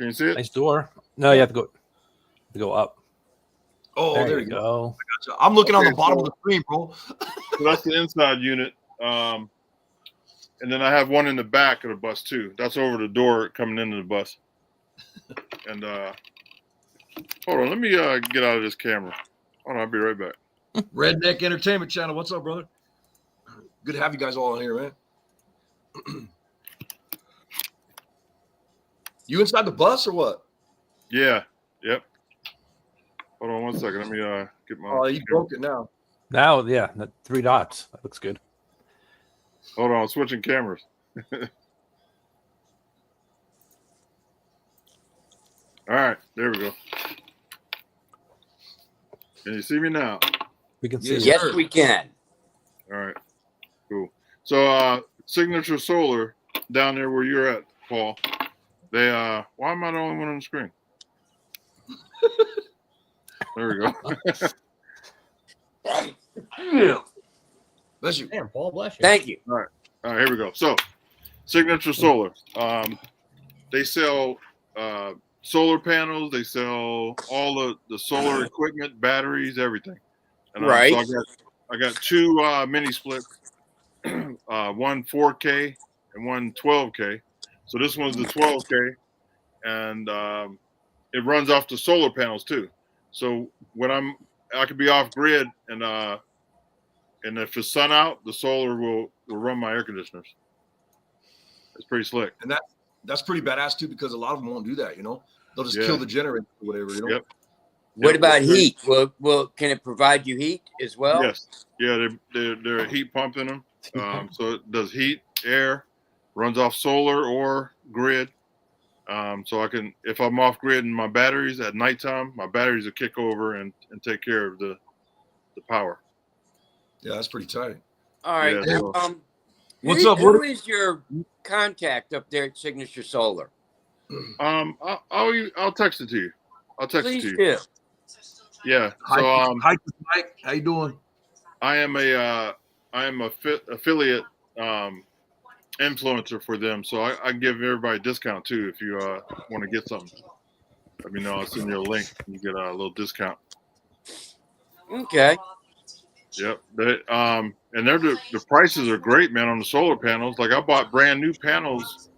Can you see it? Nice door. No, you have to go up. Oh, there you go. Gotcha. I'm looking on the bottom of the screen, bro. So that's the inside unit. And then I have one in the back of the bus too. That's over the door coming into the bus. And hold on, let me get out of this camera. Hold on, I'll be right back. Redneck Entertainment Channel. What's up, brother? Good to have you guys all in here, man. You inside the bus or what? Yeah. Yep. Hold on one second. Let me get my. Oh, you broke it now. Now, yeah, the 3 dots. That looks good. Hold on, I'm switching cameras. All right, there we go. Can you see me now? We can see. Yes, we can. All right, cool. So Signature Solar down there where you're at, Paul. They why am I the only one on the screen? There we go. Bless you. Damn, Paul, bless you. Thank you. All right, here we go. So Signature Solar, they sell solar panels. They sell all the solar equipment, batteries, everything. And, Right. So I got 2 mini splits, one 4K and one 12K. So this one's the 12K, and it runs off the solar panels too. So when I could be off grid, and if the sun out, the solar will run my air conditioners. It's pretty slick. And that's pretty badass too, because a lot of them won't do that. You know, they'll just kill the generator or whatever. You know. Yep. What about heat? Well, can it provide you heat as well? Yes. Yeah, they're a heat pump in them. So it does heat, air, runs off solar or grid. So I can, if I'm off grid and my batteries at nighttime, my batteries will kick over and take care of the power. Yeah, that's pretty tight. All right. Yeah, so- What's up? Who is your contact up there at Signature Solar? I'll text it to you. I'll text Please it to you. do. Yeah. Hi, So Mike. How you doing? I am a affiliate influencer for them, so I give everybody a discount too. If you want to get something, let me know. I'll send you a link. You get a little discount. Okay. Yep. And the prices are great, man, on the solar panels. Like I bought brand new panels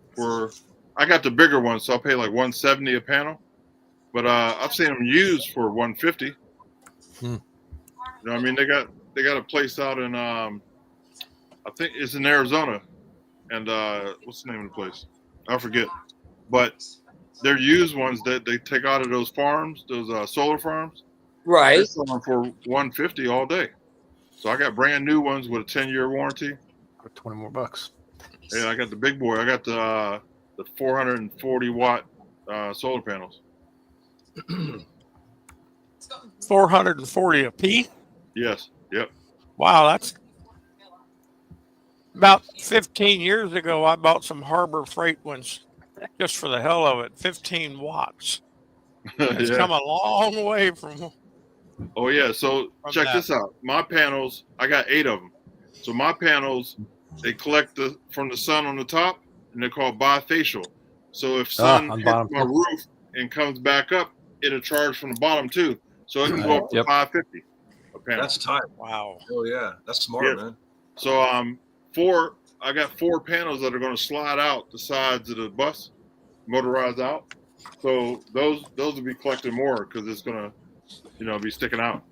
I got the bigger ones, so I'll pay like $170 a panel. But I've seen them used for $150. You know what I mean? They got a place out in I think it's in Arizona. And what's the name of the place? I forget. But they're used ones that they take out of those farms, those solar farms. Right. They sell them for $150 all day. So I got brand new ones with a 10-year warranty. $20 more. Yeah, I got the big boy. I got the 440 watt solar panels. 440 a piece. Yes. Yep. Wow, that's about 15 years ago. I bought some Harbor Freight ones just for the hell of it. 15 watts. It's Yeah. come a long way from. Oh yeah. So check this out. My panels, I got 8 of them. So my panels, they collect from the sun on the top, and they're called bifacial. So if sun hits my roof and comes back up, it'll charge from the bottom too. So it can go up to 550 a panel. That's tight. Wow. Oh yeah, that's smart, man. So I got 4 panels that are going to slide out the sides of the bus, motorized out. So those will be collecting more because it's going to, be sticking out.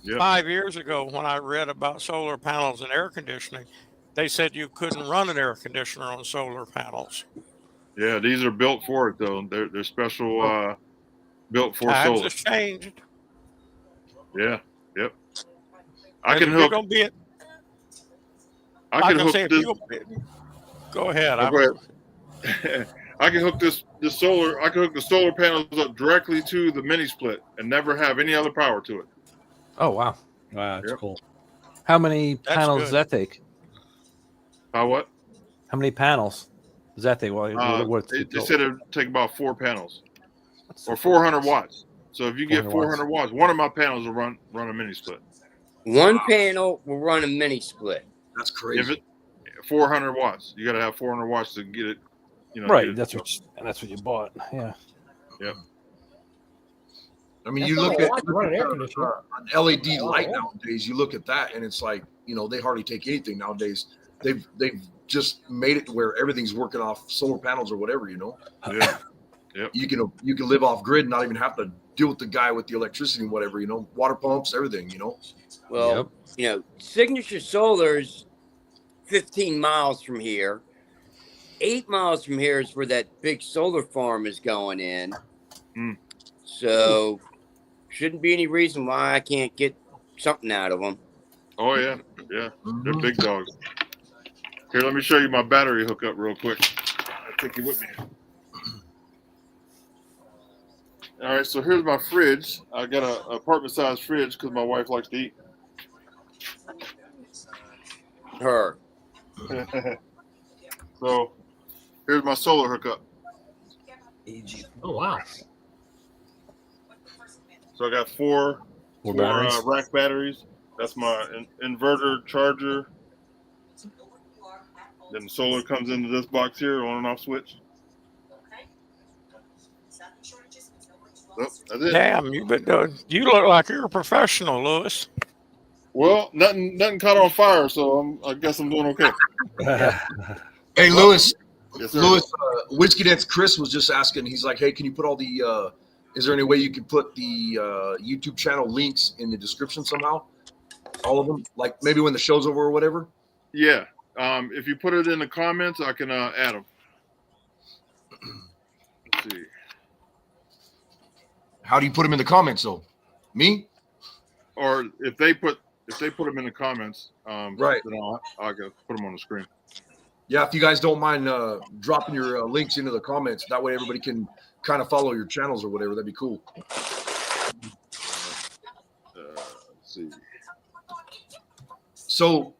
Yep. 5 years ago, when I read about solar panels and air conditioning, they said you couldn't run an air conditioner on solar panels. Yeah, these are built for it though. They're special built for Times solar. has changed. Yeah. Yep. I can hook. I can hook this. Go ahead. Go ahead. I can hook this solar. I can hook the solar panels up directly to the mini split and never have any other power to it. Oh wow! Wow, that's cool. How many panels does that take? What? How many panels does that take? Well, they said it would take about 4 panels or 400 watts. So if you get 400 watts, one of my panels will run a mini split. One panel will run a mini split. That's crazy. If 400 watts, you got to have 400 watts to get it Right. That's what you bought. Yeah. Yep. I mean, you That's look not a at lot to run an air conditioner. an LED light nowadays. You look at that, and it's like, they hardly take anything nowadays. They've just made it to where everything's working off solar panels or whatever. Yeah. Yep. You can live off grid and not even have to deal with the guy with the electricity and whatever. Water pumps, everything. Well, Signature Solar's 15 miles from here. 8 miles from here is where that big solar farm is going in. Mm. So shouldn't be any reason why I can't get something out of them. Oh yeah, yeah. They're big dogs. Here, let me show you my battery hookup real quick. I'll take you with me. All right, so here's my fridge. I got an apartment-sized fridge because my wife likes to eat. Her. So here's my solar hookup. Oh, wow. So I got four batteries. rack batteries. That's my inverter charger. Then the solar comes into this box here, on and off switch. Oh, that's it. Damn, you look like you're a professional, Lewis. Well, nothing caught on fire, so I guess I'm doing okay. Hey, Lewis. Yes, sir. Lewis, Whiskey Dance Chris was just asking. He's like, hey, can you put all the is there any way you can put the YouTube channel links in the description somehow? All of them? Like maybe when the show's over or whatever? Yeah. If you put it in the comments, I can add them. Let's see. How do you put them in the comments, though? Me? Or if they put them in the comments, Right. then I'll go put them on the screen. Yeah, if you guys don't mind dropping your links into the comments, that way everybody can kind of follow your channels or whatever. That'd be cool. Let's see. So,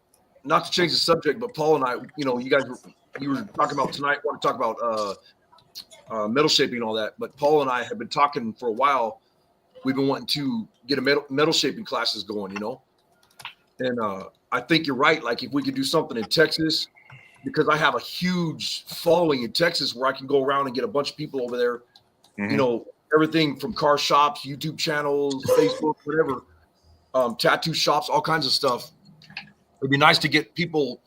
not to change the subject, but Paul and I, you were talking about tonight. Want to talk about metal shaping and all that? But Paul and I have been talking for a while. We've been wanting to get a metal shaping classes going, And I think you're right. Like if we could do something in Texas, because I have a huge following in Texas where I can go around and get a bunch of people over there. Mm-hmm. Everything from car shops, YouTube channels, Facebook, whatever, tattoo shops, all kinds of stuff. It'd be nice to get people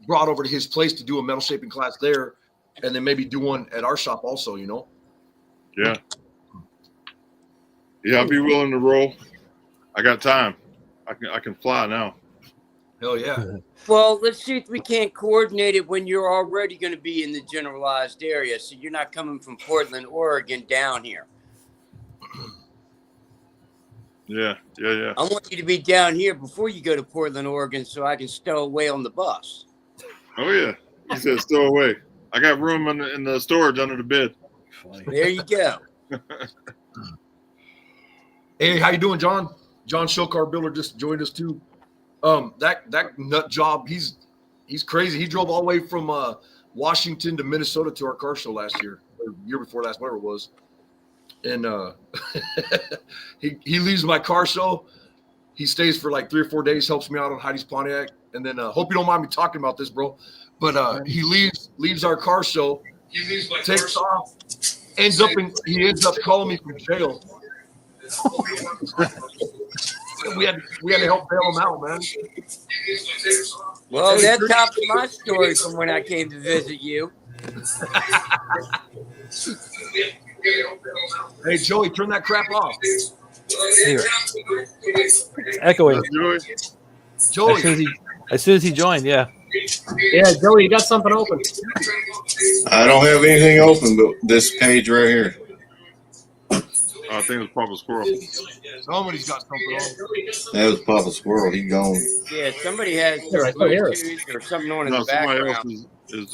brought over to his place to do a metal shaping class there, and then maybe do one at our shop also, Yeah. Yeah, I'll be willing to roll. I got time. I can fly now. Hell yeah. Well, let's see if we can't coordinate it when you're already going to be in the generalized area. So you're not coming from Portland, Oregon down here. Yeah. I want you to be down here before you go to Portland, Oregon, so I can stow away on the bus. Oh yeah. He said stow away. I got room in the storage under the bed. There you go. Hey, how you doing, John? John Shokar Builder just joined us too. That nut job, he's crazy. He drove all the way from Washington to Minnesota to our car show last year, or year before last, whatever it was. And he leaves my car show. He stays for like 3 or 4 days, helps me out on Heidi's Pontiac, and then hope you don't mind me talking about this, bro. But he leaves our car show, takes off, ends up calling me from jail. we had to help bail him out, man. Well, that tops my story from when I came to visit you. Hey, Joey, turn that crap off. Here. It's echoing. Joey. As soon as he joined, yeah. Yeah, Joey, you got something open. I don't have anything open but this page right here. I think it's Papa Squirrel. Somebody's got something on. That was Papa Squirrel. He gone. Yeah, somebody has Here, I still hear it. Bluetooth or something on in No, the somebody background. else is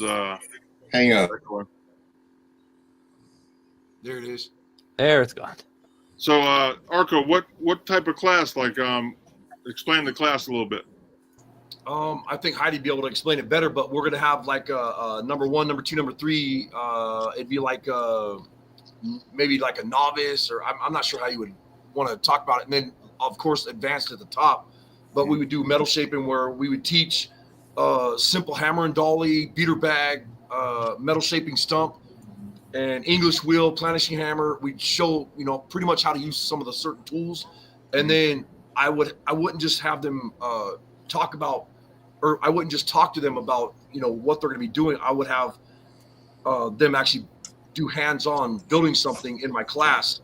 Hang up. There it is. There, it's gone. So Arco, what type of class? Like explain the class a little bit. I think Heidi'd be able to explain it better, but we're gonna have like a number 1, number 2, number 3. It'd be like maybe like a novice, or I'm not sure how you would want to talk about it. And then of course advanced at the top. But we would do metal shaping where we would teach simple hammer and dolly, beater bag, metal shaping stump, and English wheel, planishing hammer. We'd show, pretty much how to use some of the certain tools. And then I wouldn't just have them talk about, or I wouldn't just talk to them about, what they're going to be doing. I would have them actually do hands-on building something in my class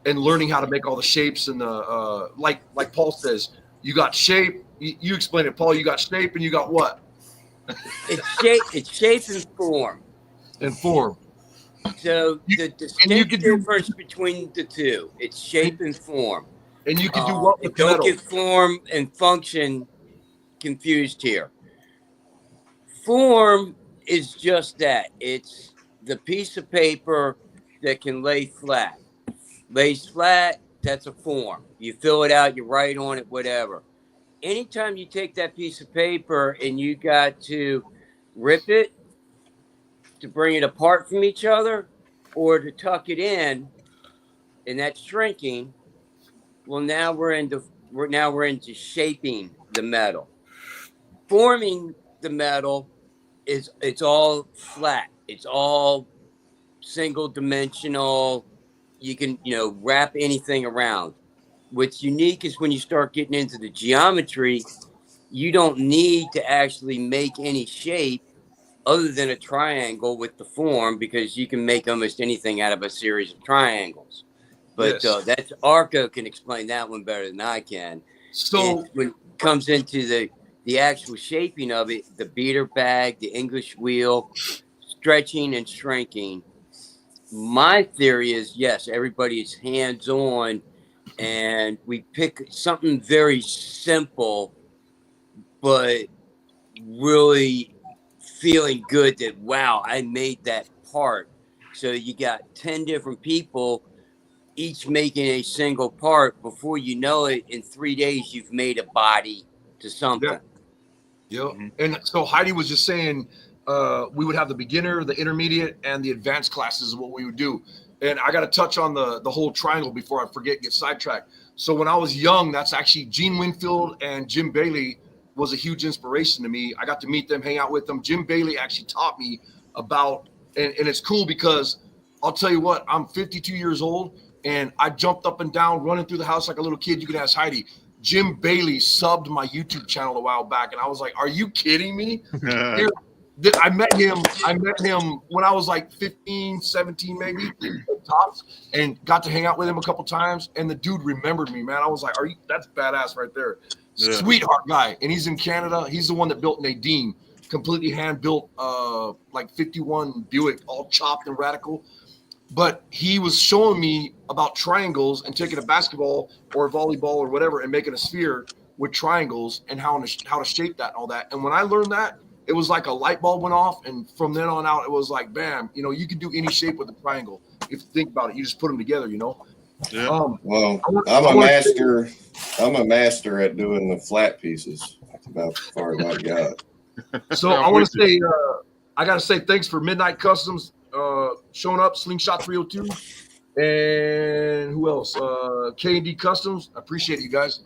and learning how to make all the shapes and the, like Paul says, you got shape. You explain it, Paul. You got shape and you got what? It's shape and form. And form. So the distinct difference between the two, it's shape and form. And you can do what with don't metal? get form and function confused here. Form is just that. It's the piece of paper that can lay flat. Lays flat, that's a form. You fill it out, you write on it, whatever. Anytime you take that piece of paper and you got to rip it to bring it apart from each other or to tuck it in, and that's shrinking, well, now we're into shaping the metal. Forming the metal it's all flat. It's all single dimensional. You can, wrap anything around. What's unique is when you start getting into the geometry, you don't need to actually make any shape other than a triangle with the form, because you can make almost anything out of a series of triangles. But Yes. that's Arco can explain that one better than I can. So And when it comes into the actual shaping of it, the beater bag, the English wheel, stretching and shrinking, my theory is, yes, everybody is hands-on, and we pick something very simple, but really feeling good that, wow, I made that part. So you got 10 different people each making a single part. Before you know it, in 3 days, you've made a body to something. Yeah. And so Heidi was just saying we would have the beginner, the intermediate, and the advanced classes is what we would do. And I got to touch on the whole triangle before I forget, get sidetracked. So when I was young, that's actually Gene Winfield and Jim Bailey was a huge inspiration to me. I got to meet them, hang out with them. Jim Bailey actually taught me about, and it's cool because I'll tell you what, I'm 52 years old and I jumped up and down running through the house like a little kid. You can ask Heidi. Jim Bailey subbed my YouTube channel a while back, and I was like, "Are you kidding me?" I met him when I was like 15, 17 maybe, tops, and got to hang out with him a couple times. And the dude remembered me, man. I was like, that's badass right there. Yeah. Sweetheart guy. And he's in Canada. He's the one that built Nadine, completely hand-built, like 51 Buick, all chopped and radical. But he was showing me about triangles and taking a basketball or a volleyball or whatever and making a sphere with triangles and how to shape that and all that. And when I learned that, it was like a light bulb went off. And from then on out, it was like, bam, you can do any shape with a triangle. If you think about it, you just put them together, Yeah. Well, I'm a master at doing the flat pieces. That's about as far as I got. So I want to say, I got to say thanks for Midnight Customs showing up, Slingshot 302, and who else? K&D Customs. I appreciate you guys.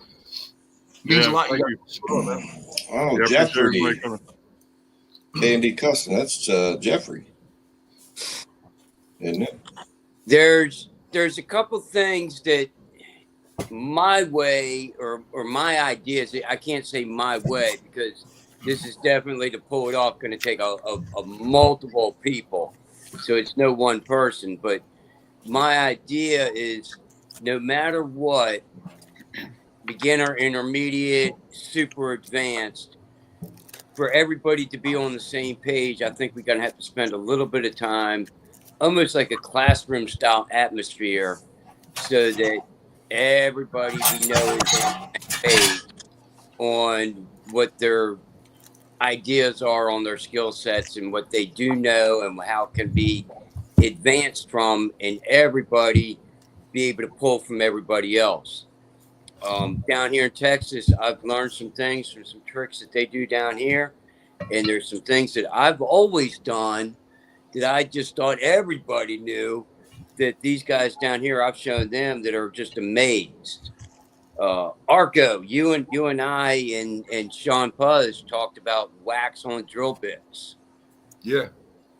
Means a lot. You guys showing up, man. Oh, yeah, Jeffrey. K&D Customs. That's Jeffrey, isn't it? There's a couple things that my way or my ideas. I can't say my way because this is definitely, to pull it off, going to take a multiple people. So it's no one person, but my idea is no matter what, beginner, intermediate, super advanced, for everybody to be on the same page, I think we're going to have to spend a little bit of time, almost like a classroom style atmosphere, so that everybody we know is on the same page on what their ideas are on their skill sets and what they do know and how it can be advanced from, and everybody be able to pull from everybody else. Down here in Texas, I've learned some things from some tricks that they do down here, and there's some things that I've always done that I just thought everybody knew, that these guys down here, I've shown them, that are just amazed. Arco, you and I and Sean Puzz talked about wax on drill bits. Yeah.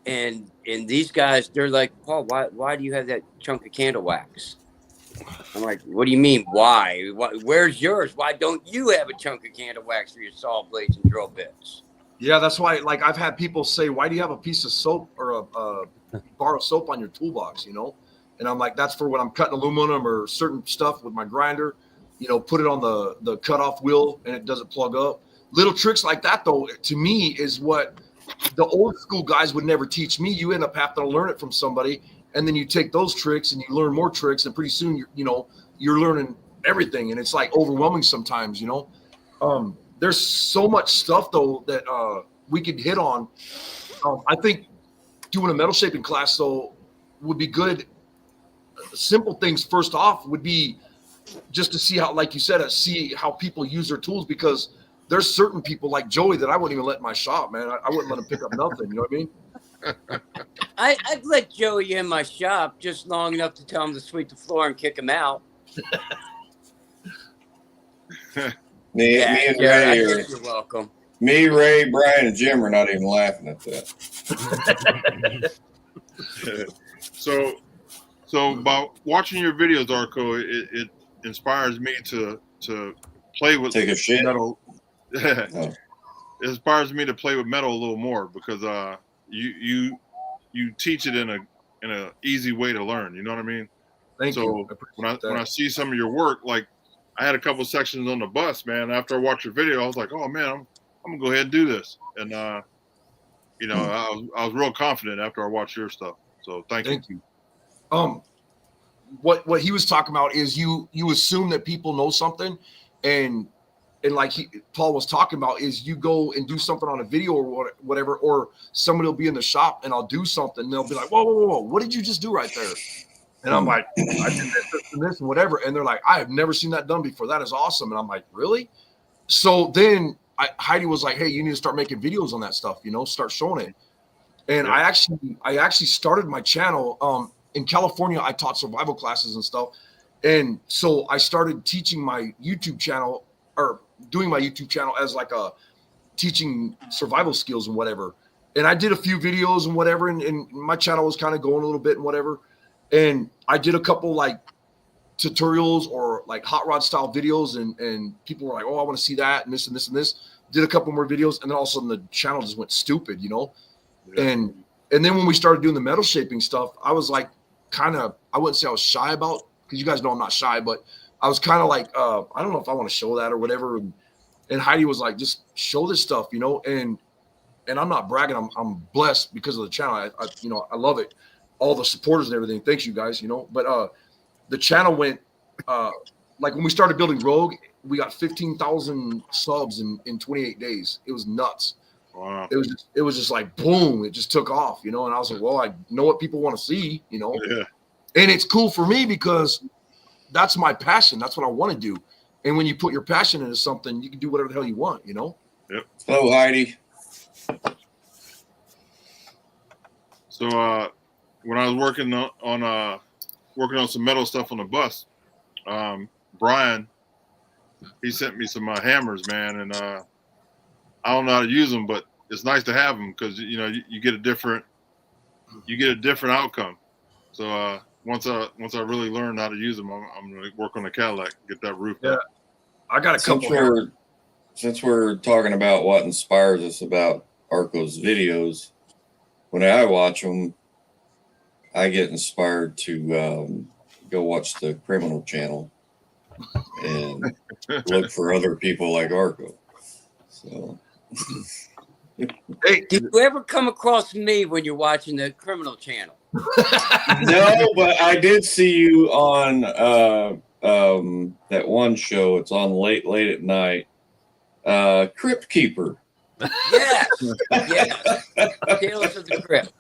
and these guys, they're like, Paul, why do you have that chunk of candle wax? I'm like, what do you mean, why? Where's yours? Why don't you have a chunk of candle wax for your saw blades and drill bits? Yeah, that's why. Like, I've had people say, "Why do you have a piece of soap or a bar of soap on your toolbox?" You know, and I'm like, "That's for when I'm cutting aluminum or certain stuff with my grinder. You know, put it on the cutoff wheel and it doesn't plug up." Little tricks like that, though, to me, is what the old school guys would never teach me. You end up having to learn it from somebody, and then you take those tricks and you learn more tricks, and pretty soon you're learning everything, and it's like overwhelming sometimes. There's so much stuff though that we could hit on. I think doing a metal shaping class though would be good. Simple things first off would be just to see how, like you said, see how people use their tools, because there's certain people like Joey that I wouldn't even let in my shop, man. I wouldn't let him pick up nothing. You know what I mean? I'd let Joey in my shop just long enough to tell him to sweep the floor and kick him out. Me and Ray you're welcome. Me, Ray, Brian, and Jim are not even laughing at that. So about watching your videos, Arco, it inspires me to play with Take a shit. metal. Oh. It inspires me to play with metal a little more, because you teach it in a easy way to learn. You know what I mean? Thank you. When I see some of your work, like I had a couple sections on the bus, man. After I watched your video, I was like, oh man, I'm gonna go ahead and do this. And I was real confident after I watched your stuff. So thank you. What he was talking about is you assume that people know something, and like Paul was talking about, is you go and do something on a video or whatever, or somebody will be in the shop and I'll do something and they'll be like, whoa, what did you just do right there? And I'm like, I did this and whatever. And they're like, I have never seen that done before. That is awesome. And I'm like, really? So then Heidi was like, hey, you need to start making videos on that stuff, start showing it. And I actually started my channel. In California, I taught survival classes and stuff. And so I started teaching my YouTube channel, or doing my YouTube channel as like a teaching survival skills and whatever. And I did a few videos and whatever. And my channel was kind of going a little bit and whatever. And I did a couple like tutorials or like hot rod style videos, and people were like, oh, I want to see that and this and this and this. Did a couple more videos, and then all of a sudden the channel just went stupid, Yeah. And then when we started doing the metal shaping stuff, I was like, I wouldn't say I was shy about, because you guys know I'm not shy, but I was kind of like, I don't know if I want to show that or whatever. And Heidi was like, just show this stuff, and I'm not bragging. I'm blessed because of the channel. I love it. All the supporters and everything. Thanks you guys, but the channel went, like when we started building Rogue, we got 15,000 subs in 28 days. It was nuts. Wow. It was just like boom, it just took off, and I was like, well, I know what people want to see, Yeah. And it's cool for me because that's my passion. That's what I want to do. And when you put your passion into something, you can do whatever the hell you want, Yep. Hello, Heidi. So when I was working on some metal stuff on the bus, Brian, he sent me some hammers, man, and I don't know how to use them, but it's nice to have them, because you get a different outcome. So once I really learn how to use them, I'm going to work on the Cadillac, get that roof up. I got a couple. Since we're talking about what inspires us about Arco's videos, when I watch them, I get inspired to go watch the Criminal Channel and look for other people like Arco. So. Hey, did you ever come across me when you're watching the Criminal Channel? No, but I did see you on that one show. It's on late at night. Crypt Keeper. Yes. Yes. Tales of the Crypt.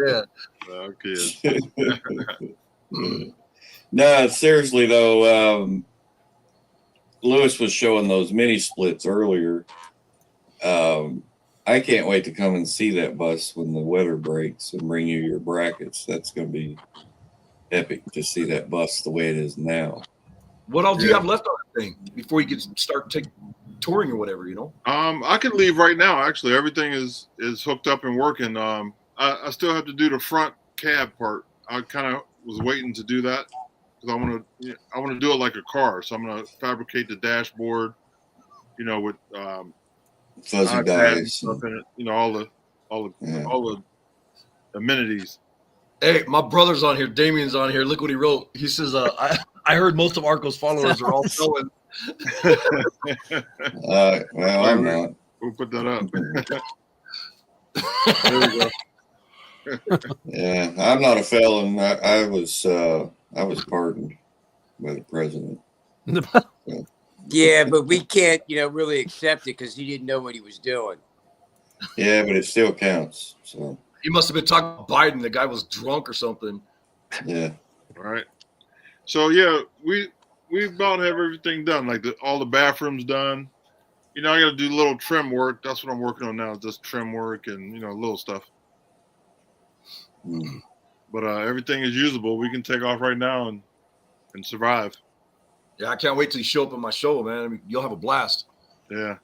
Yeah. No, seriously though, Lewis was showing those mini splits earlier. I can't wait to come and see that bus when the weather breaks and bring you your brackets. That's going to be epic to see that bus the way it is now. What else do you have left on that thing before you can start touring or whatever, you know? I could leave right now. Actually, everything is hooked up and working. I still have to do the front cab part. I kind of was waiting to do that because I want to do it like a car. So I'm gonna fabricate the dashboard, you know, with Fuzzy iPad and dice. stuff in it. You know, all the amenities. Hey, my brother's on here. Damien's on here. Look what he wrote. He says, I heard most of Arco's followers are all selling. Well, I'm not. We'll put that up. There we go. Yeah, I'm not a felon. I was pardoned by the president. Yeah, but we can't, really accept it because he didn't know what he was doing. Yeah, but it still counts. So He must have been talking about Biden. The guy was drunk or something. yeah. All right. So yeah, we about have everything done. Like all the bathrooms done. I got to do little trim work. That's what I'm working on now. Just trim work and little stuff. Mm. But everything is usable. We can take off right now and survive. Yeah, I can't wait till you show up at my show, man. I mean, you'll have a blast. Yeah.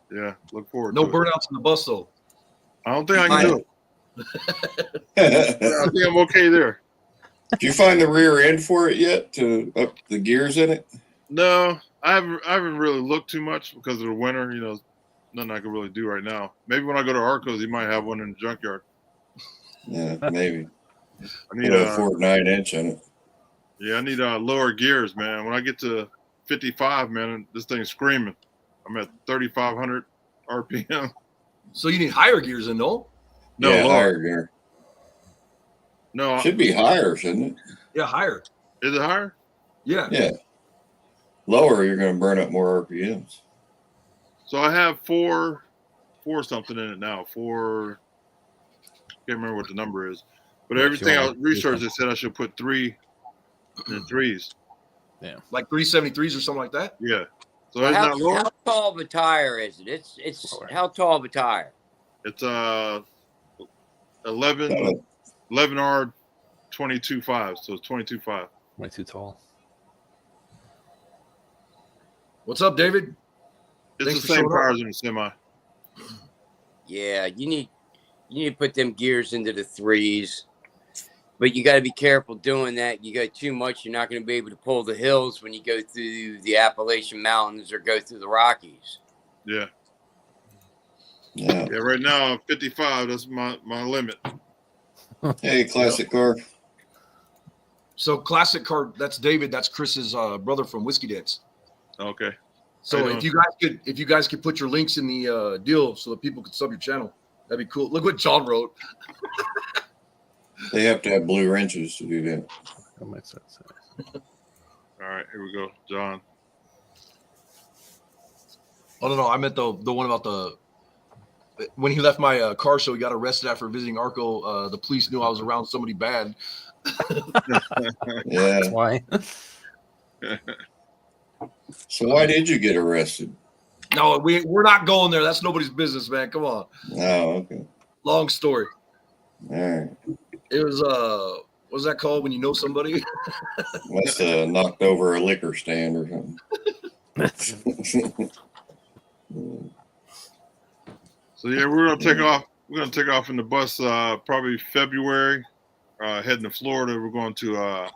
Look forward. No to it. burnouts in the bus, though. I don't think I can do it. I think I'm okay there. Did you find the rear end for it yet to up the gears in it? No, I haven't really looked too much because of the winter. Nothing I can really do right now. Maybe when I go to Arco's, he might have one in the junkyard. Yeah, maybe. I need Put a 4.9-inch in it. Yeah, I need lower gears, man. When I get to 55, man, this thing's screaming. I'm at 3,500 RPM. So you need higher gears in, no? No, yeah, lower. higher gear. No, Should be higher, shouldn't it? Yeah, higher. is it higher? Yeah. Yeah. Lower, you're going to burn up more RPMs. So I have four something in it now. Can't remember what the number is. But everything I researched, they said I should put 3 in threes. Like 373s or something like that? Yeah. So it's not lower. How tall of a tire is it? It's how tall of a tire? It's 11R 22.5. So it's 22.5. Way too tall. What's up, David? It's Thanks the for same showing up. power as in the semi. Yeah, you need to put them gears into the threes. But you got to be careful doing that. You go too much, you're not going to be able to pull the hills when you go through the Appalachian Mountains or go through the Rockies. Yeah. Yeah. Yeah, right now 55, that's my limit. Hey, classic car. So classic car, that's David. That's Chris's brother from Whiskey Dance. Okay. So How you if you guys could put your links in the deal so that people could sub your channel, that'd be cool. Look what John wrote. They have to have blue wrenches to do that. That makes sense. All right, here we go, John. Oh no, I meant the one about when he left my car show, he got arrested after visiting Arco. The police knew I was around somebody bad. Yeah. That's why. So why did you get arrested? No, we're not going there. That's nobody's business, man. Come on. Oh, okay. Long story. All right. It was what's that called when you know somebody? Must have knocked over a liquor stand or something. So yeah, we're gonna take off. We're gonna take off in the bus probably February. Heading to Florida. We're going to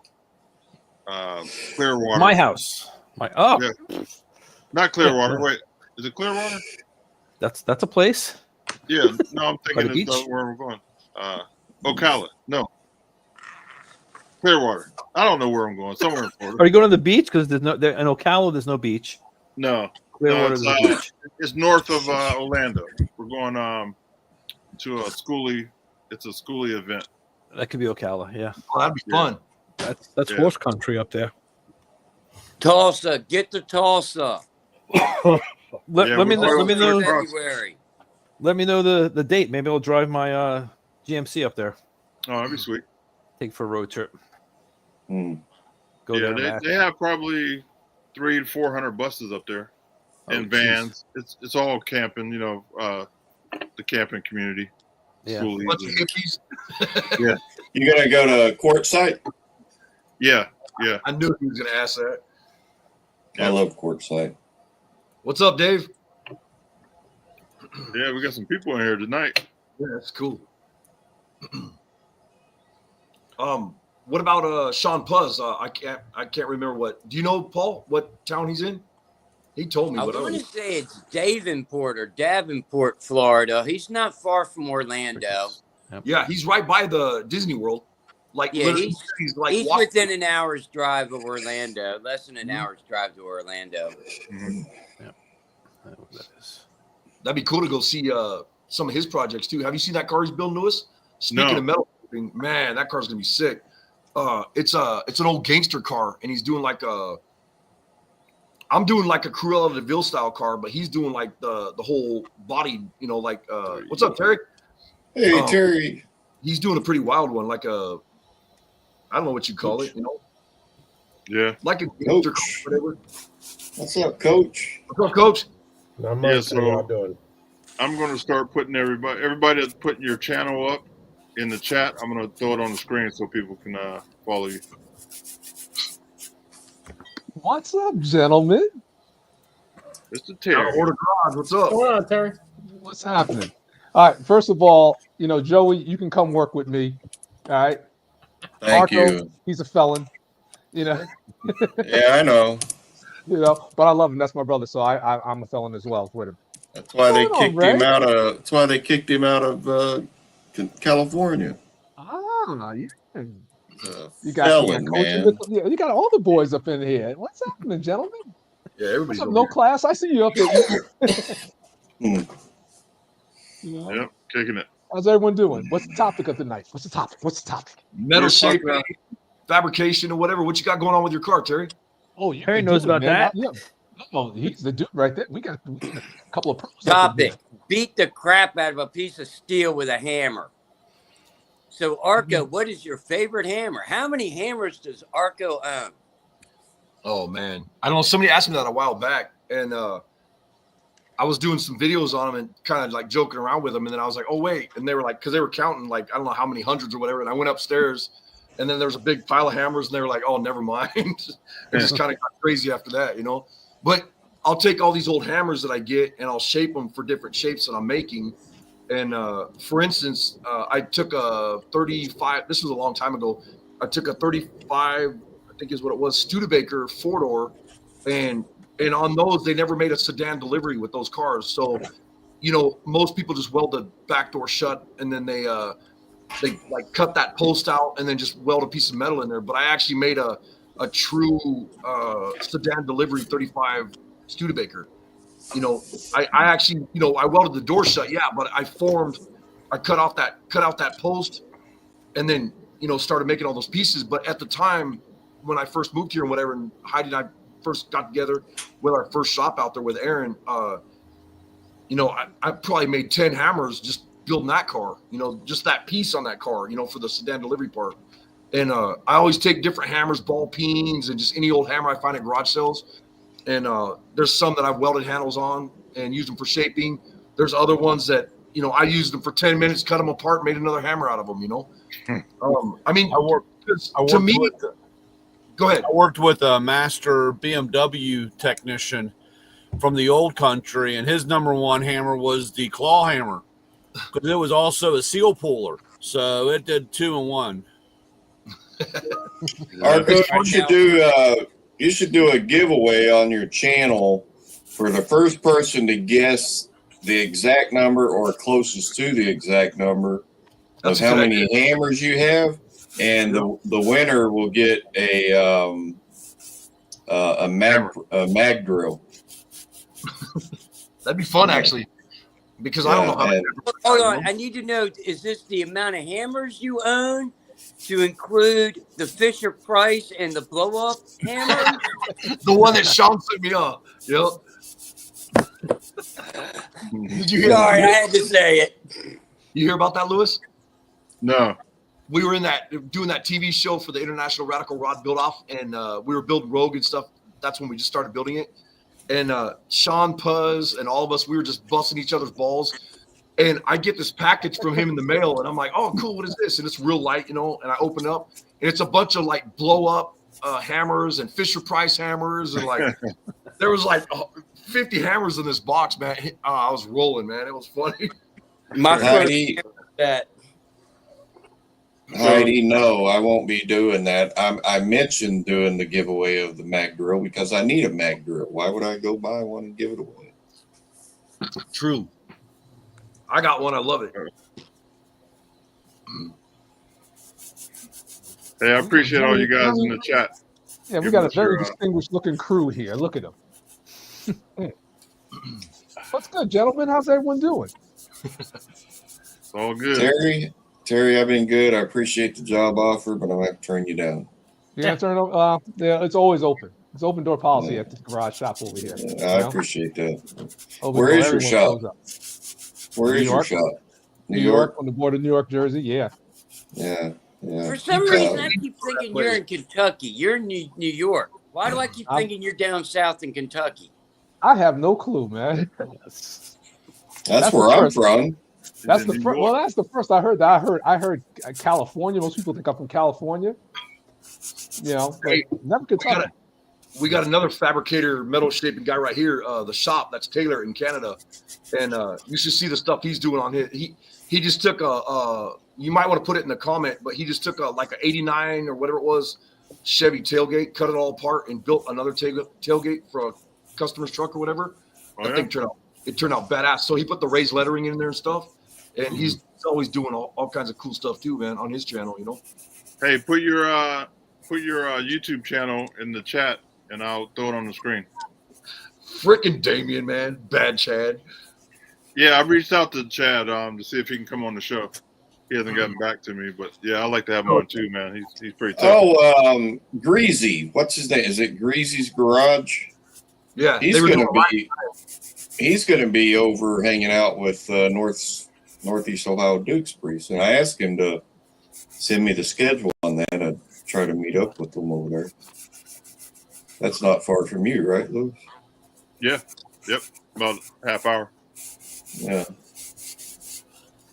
Clearwater. My house. Yeah. Not Clearwater. Wait, is it Clearwater? That's a place. Yeah. No, I'm By the thinking it's beach? where we're going. Ocala. No. Clearwater. I don't know where I'm going. Somewhere in Florida. Are you going to the beach? Because in Ocala, there's no beach. No. Clearwater, it's, there's a beach. It's north of Orlando. We're going to a schoolie. It's a schoolie event. That could be Ocala. Yeah, Oh, that'd be fun. that's Yeah. horse country up there. Tulsa, get to Tulsa. Let me we're know. going- February. Let me know the date. Maybe I'll drive my GMC up there. Oh, that'd be sweet. Take for a road trip. Hmm. Go Yeah, there. and back. they have probably 300 to 400 buses up there and Oh, vans. It's all camping, the camping community. Yeah. Schoolies Bunch of and- hippies. You gonna go to Quartzsite? yeah. I knew he was gonna ask that. I love Quartzsite. What's up, Dave? Yeah, we got some people in here tonight. Yeah, that's cool. What about Sean Puz? I can't remember what. Do you know, Paul, what town he's in? He told me I what. want to say it's Davenport, Florida. He's not far from Orlando. Yeah, he's right by the Disney World. Like, Yeah, literally, he's like he's walking. within an hour's drive of Orlando. Less than an hour's drive to Orlando. Mhm. I know what that is. That'd be cool to go see some of his projects too. Have you seen that car he's building, Lewis? Speaking No. of metal, man, that car's gonna be sick. It's an old gangster car, and he's doing like I'm doing like a Cruella de Vil style car, but he's doing like the whole body, like what's up, Terry? Hey, Terry. He's doing a pretty wild one, like a I don't know what you call it, Yeah. like a gangster car, Coach. whatever. What's up, Coach? What's up, Coach? Not Yeah, much. How y'all doing? I'm going to start putting everybody that's putting your channel up in the chat. I'm going to throw it on the screen so people can follow you. What's up, gentlemen? Mr. Out Terry. of Order Garage, what's up? What's going on, Terry? What's happening? All right. First of all, Joey, you can come work with me. All right. Thank Marco, you. he's a felon. Yeah, I know. But I love him. That's my brother, so I'm a felon as well with him. That's why they Hold on, kicked him Ray. out of. That's why they kicked him out of California. Ah, yeah. He's a You got felon, Coach man. you got all the boys up in here. What's happening, gentlemen? Yeah, everybody's What's up, over no here. class? I see you up there. Hmm. Yep, kicking it. How's everyone doing? What's the topic of the night? What's the topic? Metal We're shape, talking about- fabrication, or whatever. What you got going on with your car, Terry? Oh, you Harry can knows do it, about man. that. Oh, he's the dude right there. We got a couple of pros up in here. Topic: beat the crap out of a piece of steel with a hammer. So, Arco, what is your favorite hammer? How many hammers does Arco own? Oh man, I don't know. Somebody asked me that a while back, and I was doing some videos on them and kind of like joking around with them, and then I was like, "Oh wait," and they were like, because they were counting like I don't know how many hundreds or whatever, and I went upstairs, and then there was a big pile of hammers, and they were like, "Oh, never mind." It just kind of got crazy after that, But I'll take all these old hammers that I get and I'll shape them for different shapes that I'm making. And for instance, I took a 35. This was a long time ago. I took a 35, I think is what it was, Studebaker 4-door, and on those they never made a sedan delivery with those cars. So, most people just weld the back door shut and then they like cut that post out and then just weld a piece of metal in there. But I actually made a true sedan delivery 35 Studebaker. I actually, I welded the door shut, yeah, but I cut out that post and then, started making all those pieces. But at the time when I first moved here and whatever, and Heidi and I first got together with our first shop out there with Aaron, I probably made 10 hammers just building that car, just that piece on that car, for the sedan delivery part. And I always take different hammers, ball peens, and just any old hammer I find at garage sales. And there's some that I've welded handles on and used them for shaping. There's other ones that, I used them for 10 minutes, cut them apart, made another hammer out of them, I mean, I worked to me, with, go ahead. I worked with a master BMW technician from the old country, and his number one hammer was the claw hammer because it was also a seal puller. So it did 2 in 1. Arco, you should do a giveaway on your channel for the first person to guess the exact number or closest to the exact number of how many hammers you have, and the winner will get a mag drill. That'd be fun, actually, because I don't know how. Hold on, I need to know: is this the amount of hammers you own, to include the Fisher Price and the blow up hammer? The one that Sean sent me on. Yep. Did you hear? Sorry, I had to say it. You hear about that, Lewis? No. We were doing that TV show for the International Radical Rod Build Off, and we were building Rogue and stuff. That's when we just started building it. And Sean Puz and all of us, we were just busting each other's balls. And I get this package from him in the mail, and I'm like, "Oh, cool! What is this?" And it's real light, And I open it up, and it's a bunch of like blow up hammers and Fisher Price hammers, and like There was like 50 hammers in this box, man. I was rolling, man. It was funny. My Heidi, first that Heidi, no, I won't be doing that. I mentioned doing the giveaway of the Mag Grill because I need a Mag Grill. Why would I go buy one and give it away? True. I got one. I love it. Hey, I appreciate all you guys in the chat. Yeah, we Give got a us very your, distinguished looking crew here. Look at them. What's good, gentlemen? How's everyone doing? It's all good. Terry, I've been good. I appreciate the job offer, but I'm going to have to turn you down. Yeah, yeah, it's always open. It's open door policy at the garage shop over here. I appreciate that. Open Where door, is your everyone shop? shows up. Where New is your York. shop? New York, on the border of New York, Jersey. Yeah. Yeah. for some reason I keep thinking you're in Kentucky. You're in New York. Why do I keep thinking you're down south in Kentucky? I have no clue, man. That's where I'm from. That's the first. Well, that's the first I heard. I heard California. Most people think I'm from California. You know, but Hey, never Kentucky. We got another fabricator, metal shaping guy right here. The shop, that's Taylor in Canada, and you should see the stuff he's doing on his. He just took you might want to put it in the comment, but he just took like a '89 or whatever it was Chevy tailgate, cut it all apart, and built another tailgate for a customer's truck or whatever. That thing turned out badass. So he put the raised lettering in there and stuff, and he's always doing all kinds of cool stuff too, man, on his channel. You know. Hey, put your YouTube channel in the chat, and I'll throw it on the screen. Frickin' Damien, man, bad Chad. Yeah, I reached out to Chad to see if he can come on the show. He hasn't gotten back to me, but yeah, I like to have him on too, man. He's pretty tough. Oh, Greasy. What's his name? Is it Greasy's Garage? Yeah, he's gonna be over hanging out with Northeast Ohio Dukes pretty soon. I asked him to send me the schedule on that. I'd try to meet up with them over there. That's not far from you, right, Louis? Yeah. Yep. About a half hour. Yeah.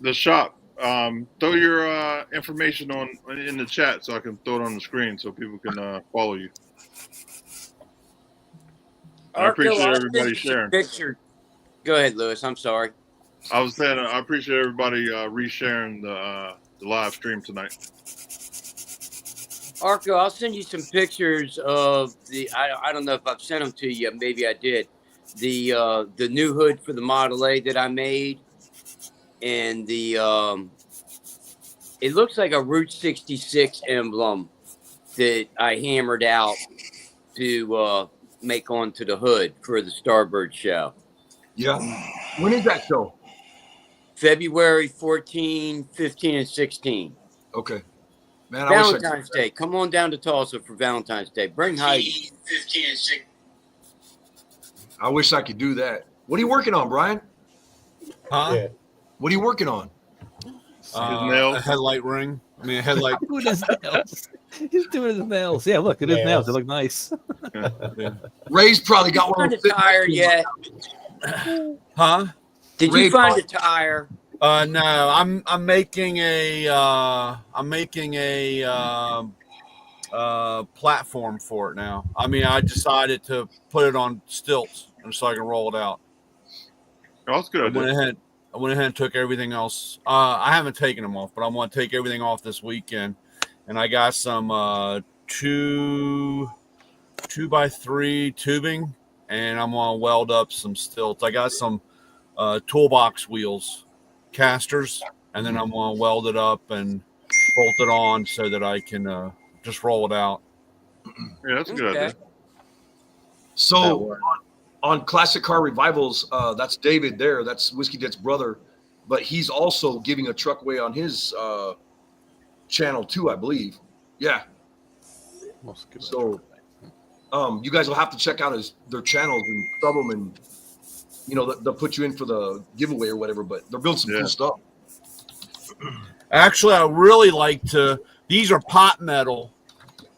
The shop. Throw your information in the chat so I can throw it on the screen so people can follow you. I appreciate everybody sharing. Picture. Go ahead, Lewis. I'm sorry. I was saying I appreciate everybody resharing the live stream tonight. Arco, I'll send you some pictures of the. I don't know if I've sent them to you. Maybe I did. The new hood for the Model A that I made, and the it looks like a Route 66 emblem that I hammered out to make onto the hood for the Starbird show. Yeah. When is that show? February 14, 15, and 16. Okay. Man, Valentine's Day. Come on down to Tulsa for Valentine's Day. Bring Heidi. 15 and 16. I wish I could do that. What are you working on, Brian? Huh? Yeah. What are you working on? A headlight ring. I mean, a headlight. Doing his nails. He's doing his nails. Yeah, look at his nails. They look nice. Ray's probably got one. Did you find a tire yet? Huh? Did you find a tire? No, I'm making a platform for it now. I mean, I decided to put it on stilts so I can roll it out. Oh, that's good. I went ahead and took everything else. I haven't taken them off, but I'm going to take everything off this weekend. And I got some 2x3 tubing, and I'm going to weld up some stilts. I got some toolbox wheels, casters, and then I'm going to weld it up and bolt it on so that I can just roll it out. Yeah, that's a good idea. So on Classic Car Revivals, that's David there. That's Whiskey Dick's brother. But he's also giving a truck away on his channel too, I believe. Yeah. So you guys will have to check out their channels and sub them, and they'll put you in for the giveaway or whatever. But they're building some cool stuff. Actually, I really like to. These are pot metal.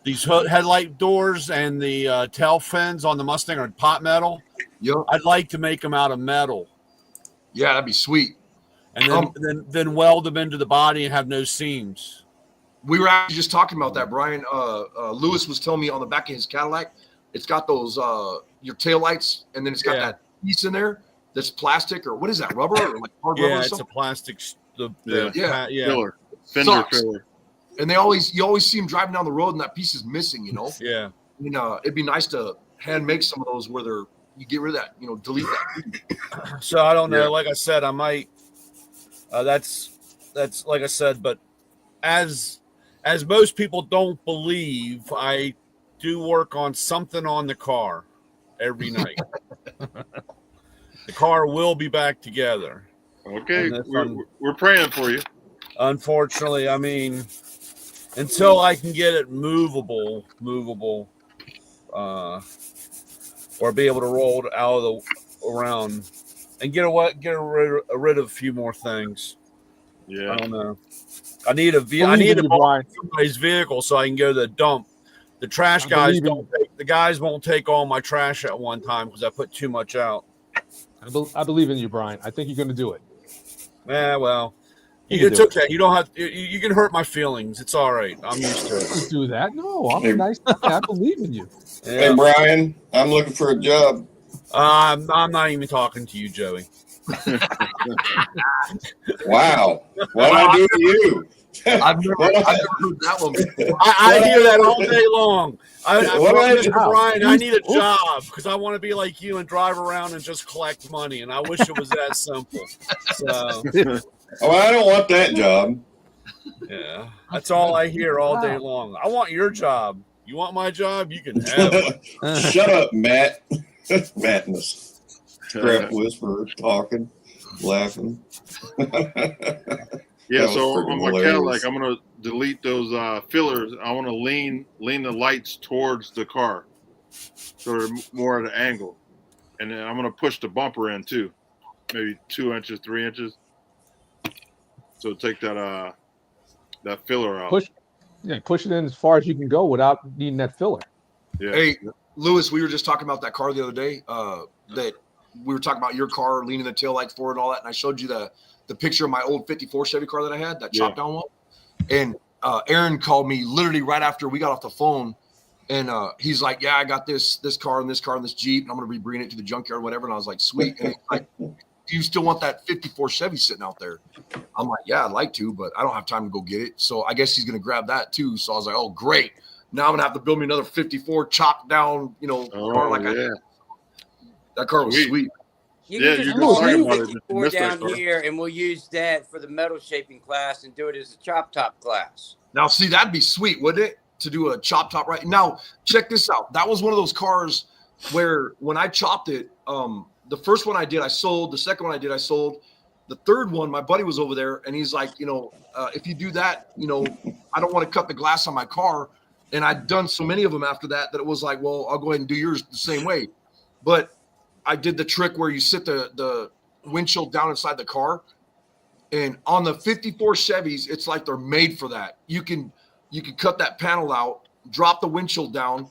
These headlight doors and the tail fins on the Mustang are pot metal. Yeah, I'd like to make them out of metal. Yeah, that'd be sweet. And then weld them into the body and have no seams. We were actually just talking about that, Brian. Lewis was telling me on the back of his Cadillac, it's got those your taillights, and then it's got Yeah. that piece in there that's plastic, or what is that, rubber or like hard rubber Yeah, or it's a something? plastic. Yeah. Filler. Fender Sucks. filler. And you always see them driving down the road, and that piece is missing. You know. Yeah. You know, it'd be nice to hand make some of those where you get rid of that. You know, delete that. So I don't know. Yeah. Like I said, I might. That's like I said, but as most people don't believe, I do work on something on the car every night. The car will be back together. Okay, And we're praying for you. Unfortunately, I mean, until I can get it movable, or be able to roll it out of the around and get rid of a few more things. Yeah. I don't know. I need to Brian. borrow somebody's vehicle so I can go to the dump. The trash guys the guys won't take all my trash at one time because I put too much out. I believe in you, Brian. I think you're going to do it. Yeah, well, You it's can do okay. You don't have. You can hurt my feelings. It's all right. I'm used to it. Don't do that. No, I'm a nice guy. I believe in you. Hey, Brian, I'm looking for a job. I'm not even talking to you, Joey. Wow. What I do to you? I've never heard that one before. I hear that all day long. Mr. Wow. Brian, I need a job because I want to be like you and drive around and just collect money. And I wish it was that simple. So, Oh, I don't want that job. yeah, that's all I hear all day long. I want your job. You want my job? You can have it. Shut up, Matt. Madness. Crap whisperer talking, laughing. Yeah, That was so freaking on my hilarious. Cadillac, I'm gonna delete those fillers. I want to lean the lights towards the car, so they're more at an angle, and then I'm gonna push the bumper in too, maybe 2 inches, 3 inches. So take that filler out. Push it in as far as you can go without needing that filler. Yeah. Hey, Lewis, we were just talking about that car the other day. That we were talking about your car leaning the taillights forward and all that, and I showed you the picture of my old '54 Chevy car that I had, that chopped down one. And Aaron called me literally right after we got off the phone, and he's like, "Yeah, I got this car and this Jeep, and I'm gonna be bringing it to the junkyard, or whatever." And I was like, "Sweet." And he's like, "Do you still want that '54 Chevy sitting out there?" I'm like, "Yeah, I'd like to, but I don't have time to go get it." So I guess he's gonna grab that too. So I was like, "Oh, great." Now I'm gonna have to build me another '54 chopped down, car like that car was sweet. You Yeah, can you just just put talking a about it. 54 Missed that down car. here, and we'll use that for the metal shaping class and do it as a chop top class. Now, see, that'd be sweet, wouldn't it? To do a chop top right now. Check this out. That was one of those cars where when I chopped it, the first one I did, I sold. The second one I did, I sold. The third one, my buddy was over there, and he's like, if you do that, I don't want to cut the glass on my car. And I'd done so many of them after that it was like, well, I'll go ahead and do yours the same way. But I did the trick where you sit the windshield down inside the car. And on the 54 Chevys, it's like they're made for that. You can cut that panel out, drop the windshield down,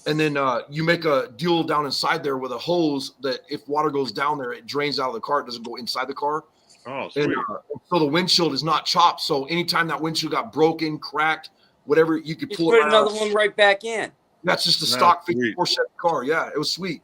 and then you make a deal down inside there with a hose that if water goes down there, it drains out of the car. It doesn't go inside the car. Oh, sweet. And so the windshield is not chopped. So anytime that windshield got broken, cracked, whatever, you could Just pull put it out. another one right back in. That's just a That's stock sweet. 54 Chevy car. Yeah, it was sweet.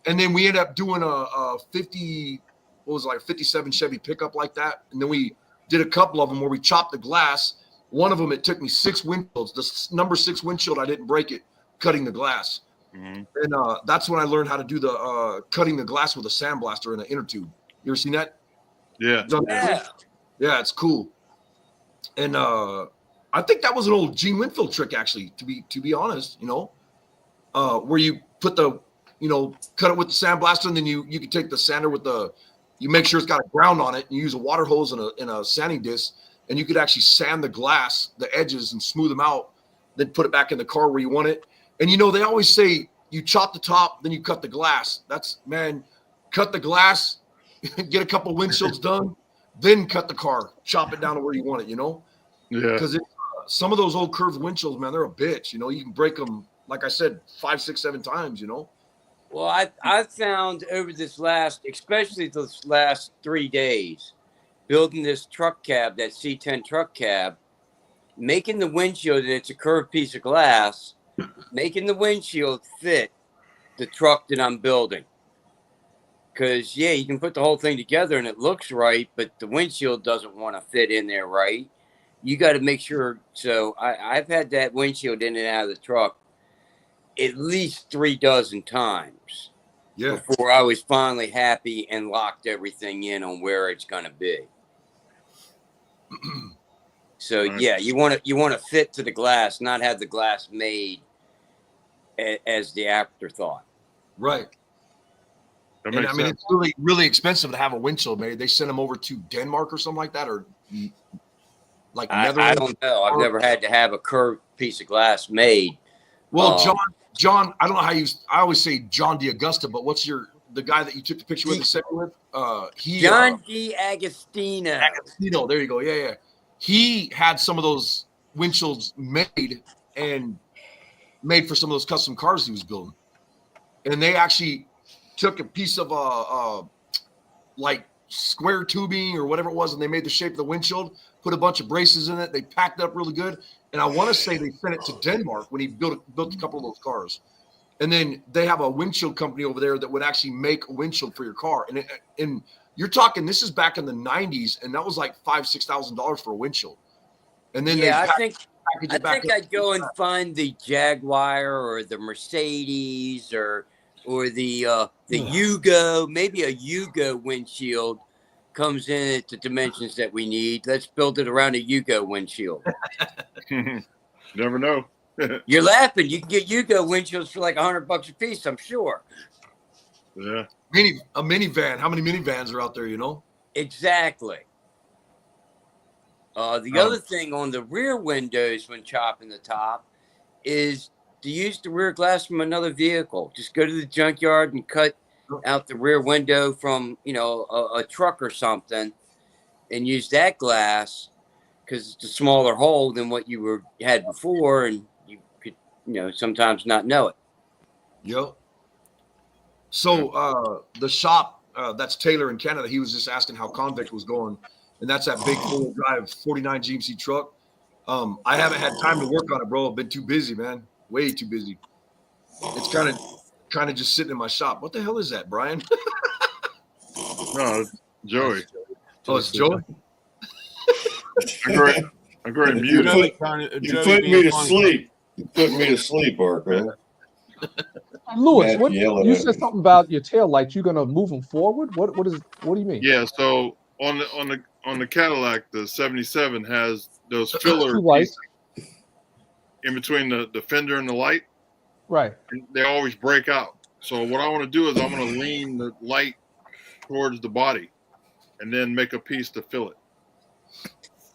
And then we ended up doing a 57 Chevy pickup like that. And then we did a couple of them where we chopped the glass. One of them, it took me 6 windshields. The number 6 windshield, I didn't break it, cutting the glass. Mm-hmm. And that's when I learned how to do the cutting the glass with a sandblaster and an inner tube. You ever seen that? Yeah. Yeah, it's cool. And I think that was an old Gene Winfield trick, actually, to be honest, where you put cut it with the sandblaster, and then you can take the sander you make sure it's got a ground on it, and you use a water hose and a sanding disc, and you could actually sand the glass, the edges, and smooth them out, then put it back in the car where you want it. And they always say you chop the top, then you cut the glass. Cut the glass, get a couple windshields done, then cut the car, chop it down to where you want it, Yeah. Because some of those old curved windshields, man, they're a bitch. You can break them, like I said, 5, 6, 7 times. Well, I found over especially this last 3 days, building this truck cab, that C10 truck cab, making the windshield, and it's a curved piece of glass, making the windshield fit the truck that I'm building. Because, yeah, you can put the whole thing together and it looks right, but the windshield doesn't want to fit in there right. You got to make sure. So I've had that windshield in and out of the truck at least 3 dozen times before I was finally happy and locked everything in on where it's going to be. So, yeah, you want to fit to the glass, not have the glass made as the afterthought. Right. That And makes I mean, sense. it's really, really expensive to have a windshield made. They send them over to Denmark or something like that, or like I Netherlands. don't know. I've never had to have a curved piece of glass made. Well, John, I don't know how you. I always say John DiAugusta, but what's the guy that you took the picture with the second with? John D'Agostino. Agostino, there you go. Yeah. He had some of those windshields made for some of those custom cars he was building, and they actually took a piece of like square tubing or whatever it was, and they made the shape of the windshield, put a bunch of braces in it, they packed it up really good, and I want to say they sent it to Denmark when he built a couple of those cars. And then they have a windshield company over there that would actually make a windshield for your car. And you're talking, this is back in the 90s, and that was like $5,000-$6,000 for a windshield. And then I think I'd go and find the Jaguar or the Mercedes or the Yugo. Maybe a Yugo windshield comes in at the dimensions that we need. Let's build it around a Yugo windshield. Never know. You're laughing. You can get Yugo windshields for like $100 a piece, I'm sure. Yeah. A minivan. How many minivans are out there, you know? Exactly. The other thing on the rear windows when chopping the top is to use the rear glass from another vehicle. Just go to the junkyard and cut out the rear window from, a truck or something and use that glass because it's a smaller hole than what you had before, and you could, sometimes not know it. Yep. So the shop, that's Taylor in Canada, he was just asking how Convict was going, and that's that big 4-wheel drive 49 GMC truck. I haven't had time to work on it, bro. I've been too busy, man. Way too busy. It's kind of just sitting in my shop. What the hell is that, Brian? No, it's Joey. Oh, it's Joey? I'm going to mute it. You put me to sleep. You put me to sleep, Arco. Lewis, you said something about your tail lights. You're gonna move them forward. What do you mean? Yeah, so on the Cadillac, the 77 has those filler lights in between the fender and the light. Right. And they always break out. So what I want to do is I'm going to lean the light towards the body and then make a piece to fill it.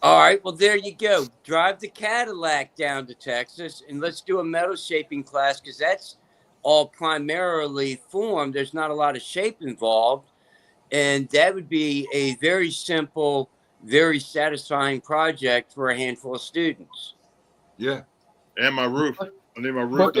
All right, well, there you go. Drive the Cadillac down to Texas, and let's do a metal shaping class because that's all primarily formed. There's not a lot of shape involved, and that would be a very simple, very satisfying project for a handful of students. Yeah. And my roof. I need my roof.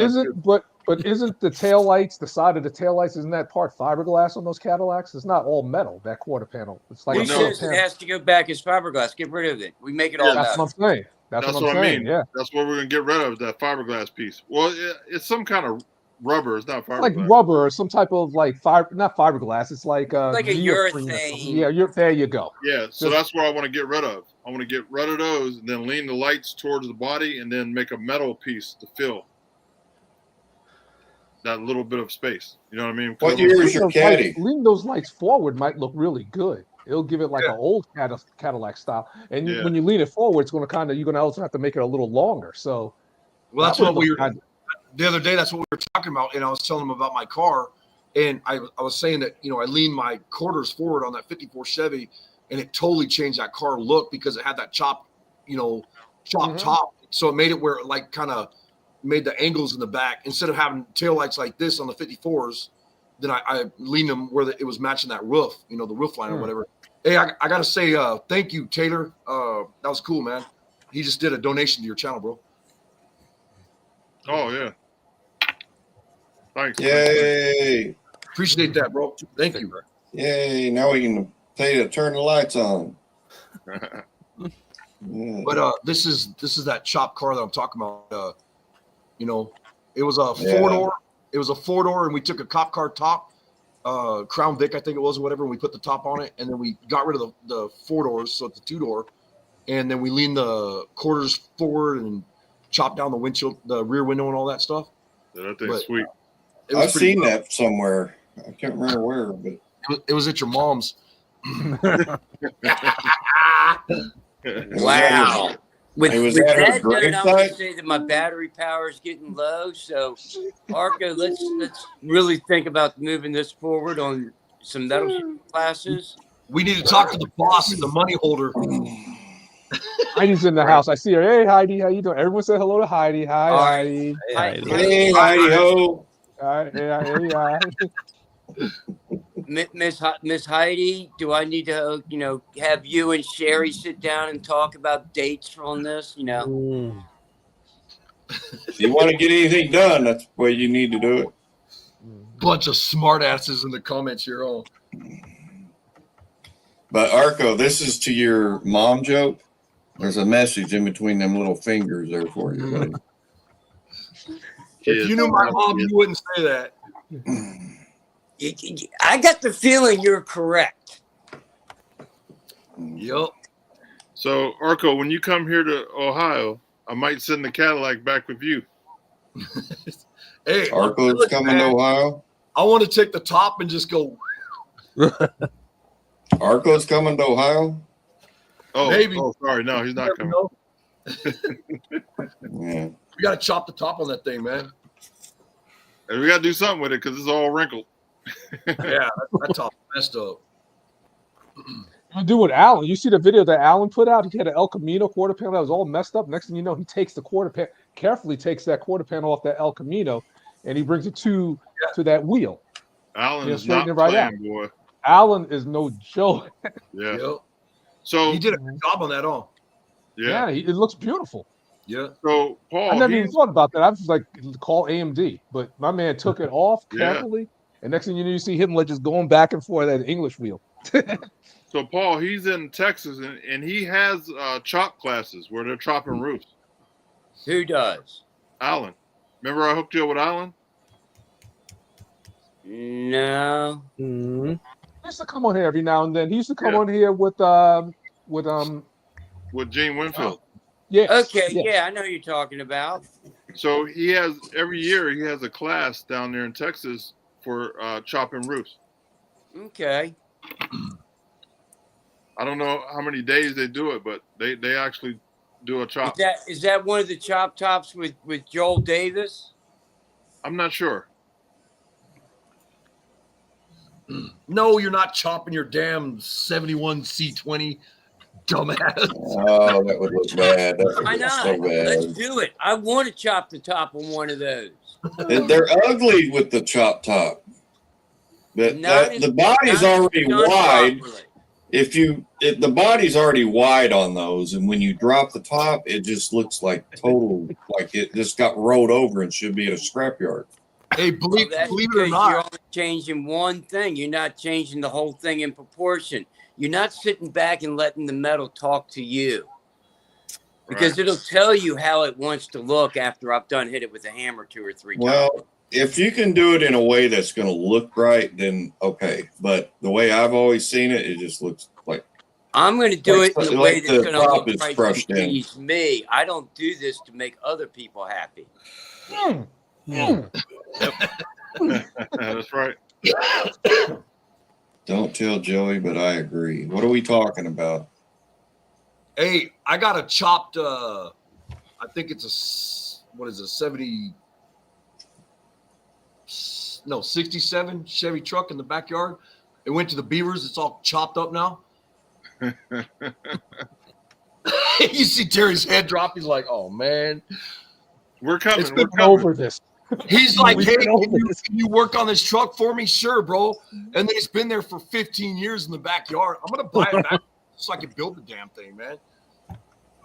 But isn't the tail lights, the side of the tail lights, isn't that part fiberglass on those Cadillacs? It's not all metal, that quarter panel. It's like Who says it has to go back as fiberglass? Get rid of it. We make it all That's metal. what I'm saying. That's what I'm saying. Yeah. That's what we're going to get rid of, that fiberglass piece. Well, it's some kind of rubber. It's not fiberglass. Like rubber or some type of not fiberglass. It's like a urethane. Yeah, there you go. Yeah, so that's what I want to get rid of. I want to get rid of those and then lean the lights towards the body and then make a metal piece to fill that little bit of space. You know what I mean? What year is your Caddy? Lean those lights forward might look really good. It'll give it like an old Cadillac style. And when you lean it forward, it's going to you're going to also have to make it a little longer. So, well, that's what we were the other day. That's what we were talking about. And I was telling them about my car. And I was saying that, I leaned my quarters forward on that 54 Chevy and it totally changed that car look because it had that chopped top. So it made it where it like kind of made the angles in the back instead of having taillights like this on the 54s. Then I leaned them where it was matching that roof, the roof line or whatever. Hey, I got to say, thank you, Taylor. That was cool, man. He just did a donation to your channel, bro. Oh, yeah. Thanks. Yay. Appreciate that, bro. Thank you. Yay. Now we can pay to turn the lights on. But this is that chopped car that I'm talking about. It was a It was a 4-door, and we took a cop car top, Crown Vic, I think it was, or whatever, and we put the top on it, and then we got rid of the 4 doors, so it's a 2-door, and then we leaned the quarters forward and chopped down the windshield, the rear window, and all that stuff. Yeah, that thing's sweet. I've seen that somewhere. I can't remember where, but it was at your mom's. Wow. With was that at her done, I'm going gravesite? to say that my battery power is getting low. So, Arco, let's really think about moving this forward on some metal classes. We need to talk to the boss and the money holder. Heidi's in the house. I see her. Hey, Heidi, how you doing? Everyone say hello to Heidi. Hi, All right. Heidi. hey, Heidi ho. Hi, hey, Miss Heidi, do I need to, have you and Sherry sit down and talk about dates on this? If you want to get anything done, that's the way you need to do it. Bunch of smart asses in the comments here. Oh, But Arco, this is to your mom joke. There's a message in between them little fingers there for you, buddy. if you knew my mom, you wouldn't say that. I got the feeling you're correct. Yep. So, Arco, when you come here to Ohio, I might send the Cadillac back with you. Hey, Arco's look, coming man, to Ohio. I want to take the top and just go. Arco's coming to Ohio. Oh, Maybe. Oh, sorry. No, he's not coming. Yeah. We got to chop the top on that thing, man. And we got to do something with it because it's all wrinkled. Yeah, that top messed up. I do with Alan. You see the video that Alan put out? He had an El Camino quarter panel that was all messed up. Next thing you know, he takes the carefully takes that quarter panel off that El Camino, and he brings it to that wheel. Alan He'll is not straighten it right playing, boy. Alan is no joke. Yeah. Yep. So He did a good job on that, all. yeah. It looks beautiful. Yeah. So Paul, I never even thought about that. I was like, call AMD, but my man took it off Yeah. carefully, and next thing you know, you see him like just going back and forth at an English wheel. So Paul, he's in Texas, and he has chop classes where they're chopping roofs. Who does? Alan, remember I hooked you up with Alan? No. He used to come on here every now and then. He used to come Yeah. on here with Gene Winfield. yeah. Okay, yeah. yeah, I know who you're talking about. So he has every year he has a class down there in Texas for chopping roofs. Okay. I don't know how many days they do it, but they actually do a chop. Is that one of the chop tops with Joel Davis? I'm not sure. No, you're not chopping your damn 71 C20, dumbass. Oh, that would look bad. That would Why look not? so Let's bad. do it. I want to chop the top on one of those. They're ugly with the chop top. But the body's already Done wide. properly. If the body's already wide on those, and when you drop the top, it just looks like it just got rolled over and should be at a scrapyard. Hey, Well, believe that's it or because you're not, only changing one thing. You're not changing the whole thing in proportion. You're not sitting back and letting the metal talk to you. Because it'll tell you how it wants to look after I've done hit it with a hammer 2 or 3 times. Well, if you can do it in a way that's going to look right, then okay. But the way I've always seen it, it just looks like I'm going to do it in a way like that's the going to prop look is right crushed to in. please me. I don't do this to make other people happy. That's right. Don't tell Joey, but I agree. What are we talking about? hey, I got a chopped, I think it's 67 Chevy truck in the backyard. It went to the Beavers. It's all chopped up now. You see Terry's head drop. He's like, oh, man. We're coming. It's We're been coming. Over this. He's like, We've hey, been over can this. you work on this truck for me? Sure, bro. And then it's been there for 15 years in the backyard. I'm going to buy it back so I can build the damn thing, man.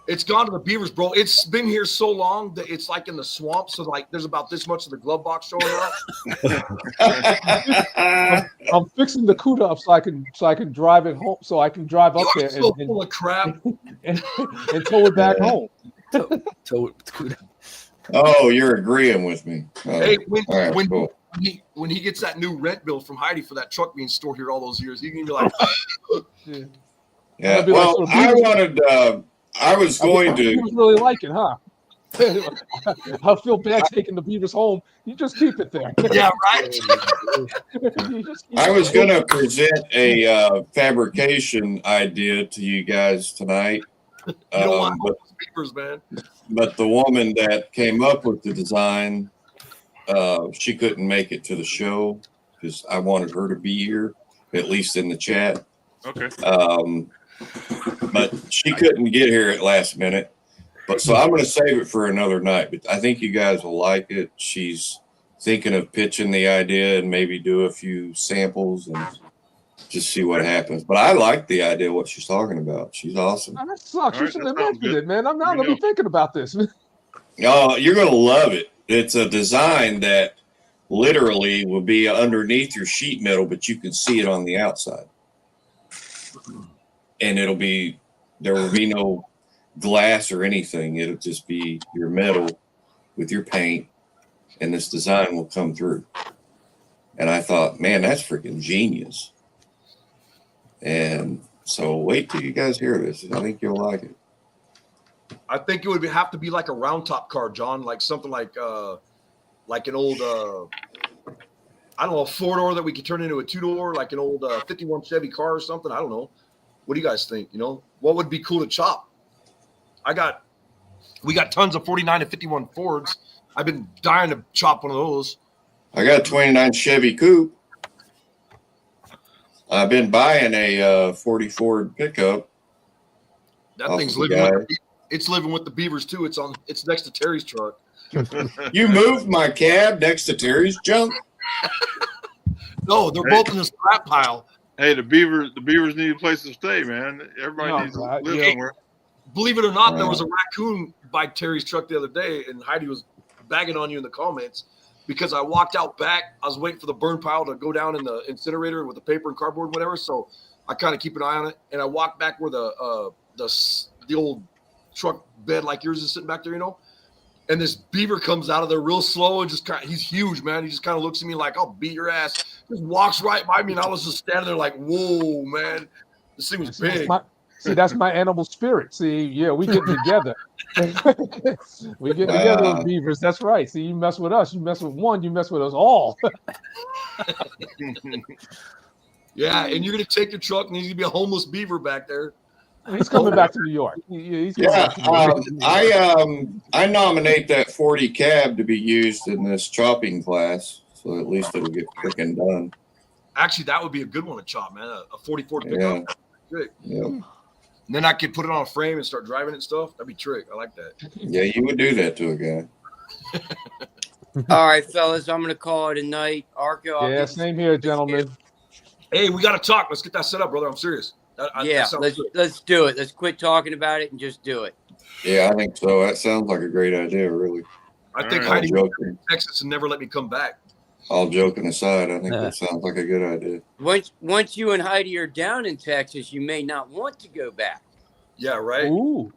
It's gone to the Beavers, bro. It's been here so long that it's like in the swamp. So, like, there's about this much of the glove box showing out. I'm fixing the CUDA up so I can drive it home. So I can drive up You're there so full of crap. and tow it back home. Tow it. Oh, you're agreeing with me. Oh, Hey, all right, when cool. when he gets that new rent bill from Heidi for that truck being stored here all those years, he can be like, Yeah. Yeah. I'd be like, Well, so I Beavers- wanted. I was going He to. was really like it, huh? I feel bad taking the Beavers home. You just keep it there. yeah, right. You just keep I it was there. going to present a fabrication idea to you guys tonight. You don't want But homeless beavers, man. but the woman that came up with the design, she couldn't make it to the show because I wanted her to be here, at least in the chat. Okay. But she couldn't get here at last minute. But so I'm going to save it for another night. But I think you guys will like it. She's thinking of pitching the idea and maybe do a few samples and just see what happens. But I like the idea, what she's talking about. She's awesome. Oh, that sucks. All You right, shouldn't have that sounds mentioned good. it, man. I'm not Let me going to be know. thinking about this. Oh, you're going to love it. It's a design that literally will be underneath your sheet metal, but you can see it on the outside. And there will be no glass or anything. It'll just be your metal with your paint, and this design will come through. And I thought, man, that's freaking genius. And so wait till you guys hear this. I think you'll like it. I think it would have to be like a round top car, John, like something like an old I don't know, a 4-door that we could turn into a 2-door, like an old 51 Chevy car or something. I don't know. What do you guys think? You know, what would be cool to chop? We got tons of 49 and 51 Fords. I've been dying to chop one of those. I got a 29 Chevy Coupe. I've been buying a 40 Ford pickup. That Off thing's of the living guy. with it's living with the Beavers too. It's next to Terry's truck. You moved my cab next to Terry's junk. No, they're both in the scrap pile. Hey, the Beavers need a place to stay, man. Everybody No, needs to right, live yeah. somewhere. Believe it or not, there was a raccoon by Terry's truck the other day, and Heidi was bagging on you in the comments because I walked out back. I was waiting for the burn pile to go down in the incinerator with the paper and cardboard and whatever. So I kind of keep an eye on it, and I walked back where the old truck bed like yours is sitting back there, you know. And this beaver comes out of there real slow and he's huge, man. He just kind of looks at me like, I'll beat your ass. Just walks right by me, and I was just standing there like, whoa, man. This thing was big. That's my animal spirit. See, yeah, we get together. We get together with beavers. That's right. See, you mess with us, you mess with one, you mess with us all. Yeah, and you're going to take your truck, and there's going to be a homeless beaver back there. He's coming back to New York. He's coming Yeah, back to New York. I nominate that 40 cab to be used in this chopping class, so at least it'll get freaking done. Actually, that would be a good one to chop, man. A 44 pickup. Trick. Yeah. And then I could put it on a frame and start driving it and stuff. That'd be trick. I like that. Yeah, you would do that to a guy. All right, fellas, I'm going to call it a night. Arco, Yeah, same here, gentlemen. Hey, we got to talk. Let's get that set up, brother. I'm serious. Let's do it. Let's quit talking about it and just do it. Yeah, I think so. That sounds like a great idea, really. I think All right. Heidi went to Texas and never let me come back. All joking aside, I think that sounds like a good idea. Once you and Heidi are down in Texas, you may not want to go back. Yeah, right. Ooh.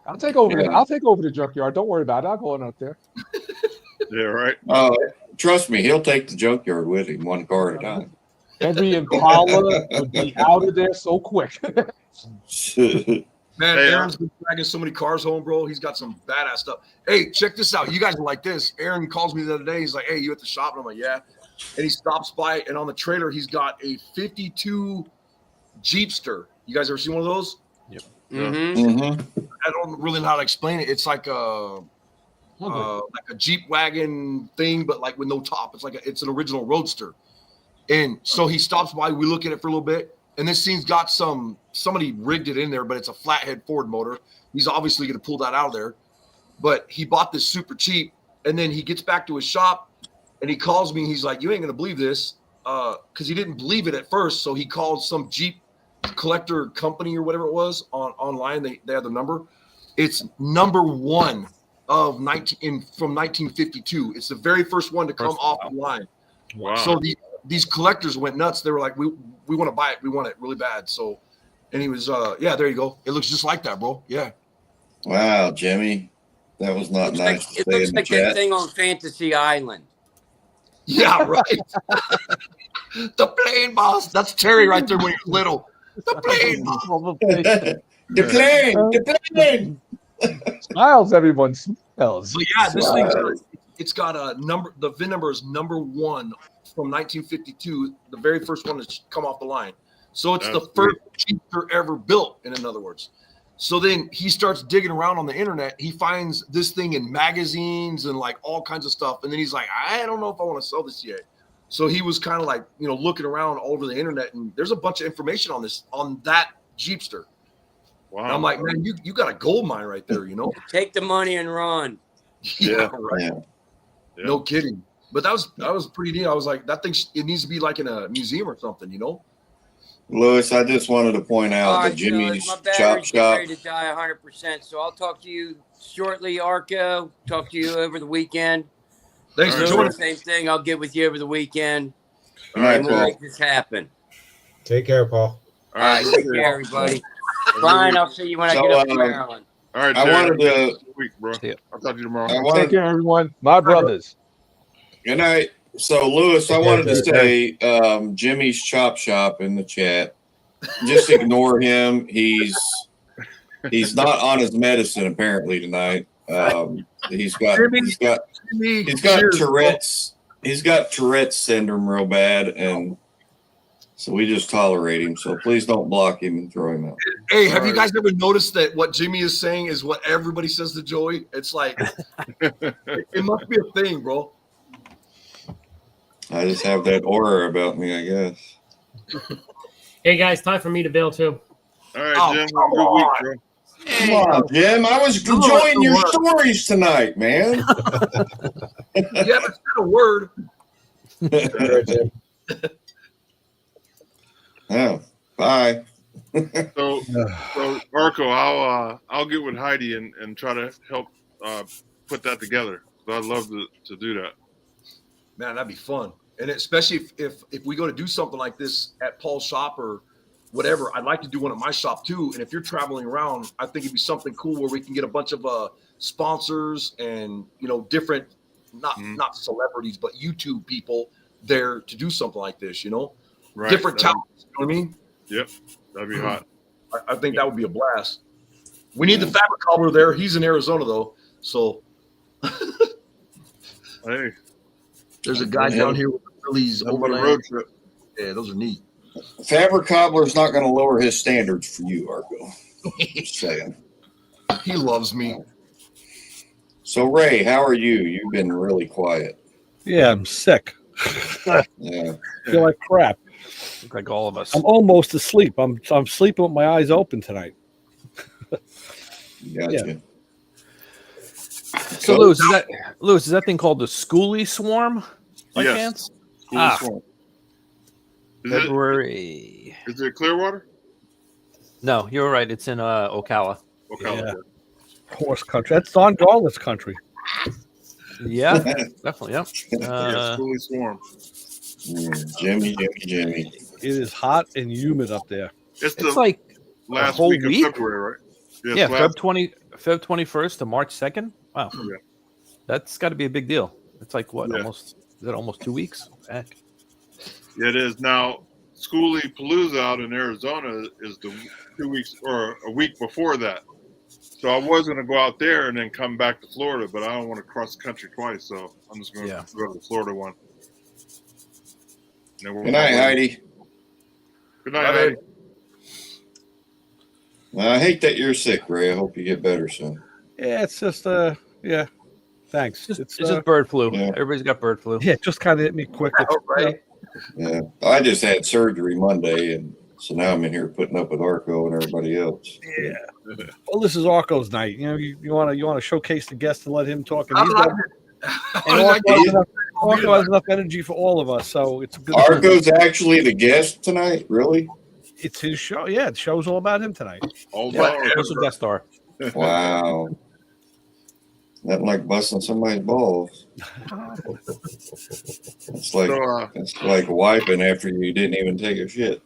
I'll take over the junkyard. Don't worry about it. I'll go on out there. Yeah, right. Trust me, he'll take the junkyard with him, one car at a time. Every Impala would be out of there so quick. Man, Hey, Aaron's been dragging so many cars home, bro. He's got some badass stuff. Hey, check this out. You guys are like this. Aaron calls me the other day. He's like, hey, you at the shop? And I'm like, yeah. And he stops by, and on the trailer, he's got a 52 Jeepster. You guys ever seen one of those? Yep. Mm-hmm. I don't really know how to explain it. It's like a Jeep wagon thing, but like with no top. It's an original Roadster. And so he stops by. We look at it for a little bit, and this thing's got somebody rigged it in there, but it's a flathead Ford motor. He's obviously going to pull that out of there. But he bought this super cheap, and then he gets back to his shop, and he calls me. He's like, "You ain't going to believe this," because he didn't believe it at first. So he called some Jeep collector company or whatever it was online. They had the number. It's number one of from 1952. It's the very first one to come off the line. Wow. So these collectors went nuts. They were like, we want to buy it. We want it really bad. So, and he was, yeah, there you go. It looks just like that, bro. Yeah. Wow, Jimmy. That was not Looks nice like, to it say looks in the like that chat. thing on Fantasy Island. Yeah, right. The plane, boss. That's Terry right there when he was little. The plane, boss. The plane. Smiles, everyone smiles. But yeah, this thing, it's got a number. The VIN number is number 1 from 1952, the very first one that's come off the line. So it's That's the first Jeepster ever built, in other words. So then he starts digging around on the internet. He finds this thing in magazines and like all kinds of stuff. And then he's like, I don't know if I want to sell this yet. So he was kind of like, looking around all over the internet, and there's a bunch of information on that Jeepster. Wow. And I'm like, man, you got a gold mine right there, Take the money and run. Yeah, right. Yeah. No kidding. But that was pretty neat. I was like, that thing, it needs to be like in a museum or something, Lewis, I just wanted to point All out right, that Jimmy's my Chop battery's getting Shop. ready to die 100%. So I'll talk to you shortly, Arco. Talk to you over the weekend. Thanks for All right, joining. Same thing. I'll get with you over the weekend. Good night, And we'll Paul. make this happen. Take care, Paul. All right, take care, everybody. Brian, I'll see you when I get up to Maryland. All right, I Terry. wanted to. Week, bro. See ya. I'll talk to you tomorrow. I Take wanted. care, everyone. My brothers. Good night. So, Lewis, I wanted to say Jimmy's Chop Shop in the chat. Just ignore him. He's not on his medicine apparently tonight. He's got Tourette's. He's got Tourette's syndrome real bad, and so we just tolerate him. So please don't block him and throw him out. Hey, have you guys ever noticed that what Jimmy is saying is what everybody says to Joey? It's like it must be a thing, bro. I just have that aura about me, I guess. Hey guys, time for me to bail too. All right, Oh, Jim. Have a come good week, on. bro. Come on, Jim. I was Come enjoying on, your come on. stories tonight, man. You haven't said a word. Oh, bye. So Marco, I'll get with Heidi and try to help put that together. I'd love to do that. Man, that'd be fun. And especially if we go to do something like this at Paul's shop or whatever, I'd like to do one at my shop too. And if you're traveling around, I think it'd be something cool where we can get a bunch of sponsors and different not celebrities, but YouTube people there to do something like this, Right. different talents. You know what I mean? Yep. That'd be hot. I think that would be a blast. We need the fabric cobbler there. He's in Arizona though. So Hey, there's a guy down here with these I'm on a overland. road trip. Yeah, those are neat. Fabric Cobbler's not going to lower his standards for you, Arco. Just saying. He loves me. So, Ray, how are you? You've been really quiet. Yeah, I'm sick. Yeah. Feel like crap. Look like all of us. I'm almost asleep. I'm sleeping with my eyes open tonight. Gotcha. So Lewis, is that thing called the Schoolie Swarm? By Yes. chance? Cool Ah. swamp. February. Is it Clearwater? No, you're right. It's in Ocala. Okay. Yeah. Horse country. That's Don Garland's country. Yeah, definitely. Yeah. Yeah, Schoolie Swarm. Jimmy. It is hot and humid up there. It's the It's like last whole week week? of February, right? yeah, last- Feb 21st to March 2nd. Wow, Yeah. that's got to be a big deal. It's like what? Yeah. Almost 2 weeks? Heck. Yeah, it is. Now, Schoolie Palooza out in Arizona is the 2 weeks or a week before that. So I was going to go out there and then come back to Florida, but I don't want to cross the country twice. So I'm just going to go to the Florida one. Good night, Heidi. Good night, Heidi. Well, I hate that you're sick, Ray. I hope you get better soon. Yeah, it's just yeah. Thanks. It's just bird flu. Yeah. Everybody's got bird flu. Yeah, it just kind of hit me quick. Right? Yeah. I just had surgery Monday, and so now I'm in here putting up with Arco and everybody else. Yeah. Well, this is Arco's night. You know, you want to showcase the guest and let him talk. And How he's did I got, get- and how did I get- Arco has enough energy for all of us, so it's good. Arco's actually the guest tonight, really? It's his show. Yeah, the show's all about him tonight. All Yeah, dogs. what's a guest star? Wow. Nothing like busting somebody's balls. It's like So, it's like wiping after you didn't even take a shit.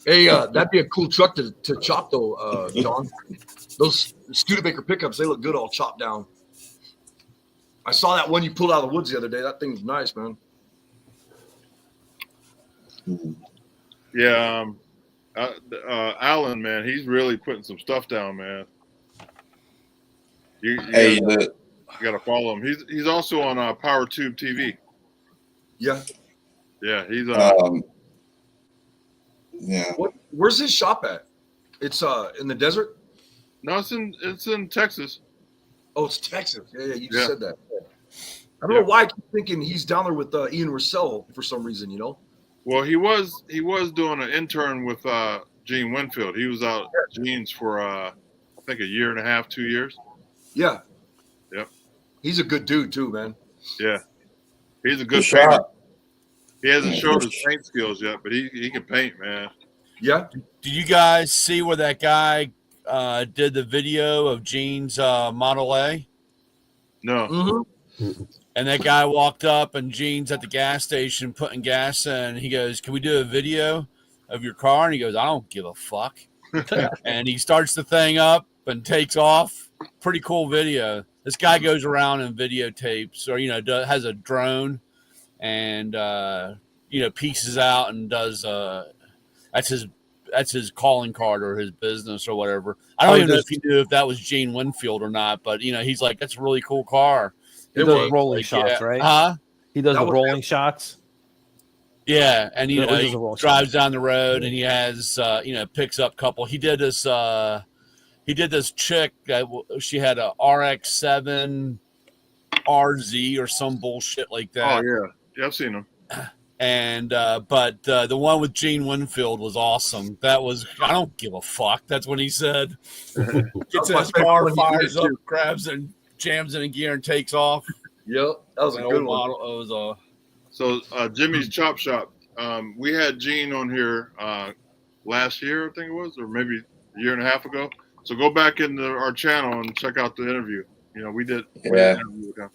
Hey, that'd be a cool truck to chop though, John. Those Studebaker pickups, they look good all chopped down. I saw that one you pulled out of the woods the other day. That thing's nice, man. Yeah, Alan, man, he's really putting some stuff down, man. You gotta follow him. He's also on Power Tube TV. Yeah. Yeah, he's yeah. Where's his shop at? It's in the desert? No, it's in Texas. Oh, it's Texas. Yeah, you just Yeah. said that. I don't know why I keep thinking he's down there with Ian Russell for some reason, you know? Well, he was doing an intern with Gene Winfield. He was out at Gene's for I think a year and a half, 2 years. Yeah. Yep. He's a good dude too, man. Yeah. He's a good The painter. shop. He hasn't showed his paint skills yet, but he can paint, man. Yeah. Did you guys see where that guy did the video of Gene's Model A? No. Mm-hmm. And that guy walked up and Gene's at the gas station putting gas in. He goes, "Can we do a video of your car?" And he goes, "I don't give a fuck." And he starts the thing up and takes off. Pretty cool video. This guy goes around and videotapes, or has a drone, and pieces out and does. That's his calling card or his business or whatever. I don't even know if he knew if that was Gene Winfield or not, but he's like, "That's a really cool car." He does rolling shots, right? Huh? He does the rolling shots. Yeah, and He does he the roll drives down the road and he has picks up couple. He did this chick that she had a RX-7 RZ or some bullshit like that. Oh yeah, I've seen him. And but the one with Gene Winfield was awesome. That was, "I don't give a fuck." That's when he said, gets in his car, fires up, grabs and jams in a gear and takes off. Yep, that was a good one. Model. It was So Jimmy's Chop Shop. We had Gene on here last year, I think it was, or maybe a year and a half ago. So go back into our channel and check out the interview. We did an interview with him.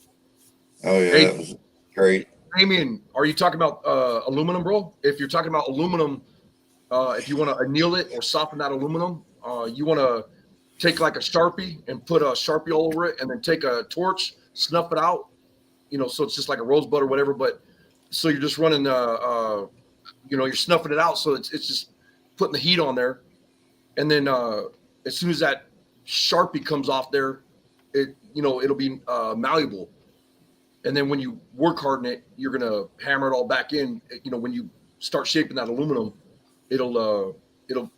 Oh yeah, that was great. Damien, are you talking about aluminum, bro? If you're talking about aluminum, if you want to anneal it or soften that aluminum, you want to take like a Sharpie and put a Sharpie all over it, and then take a torch, snuff it out, so it's just like a rosebud or whatever. But so you're just running, you're snuffing it out, so it's just putting the heat on there, and then as soon as that Sharpie comes off there, it'll be malleable. And then when you work harden it, you're gonna hammer it all back in. When you start shaping that aluminum, it'll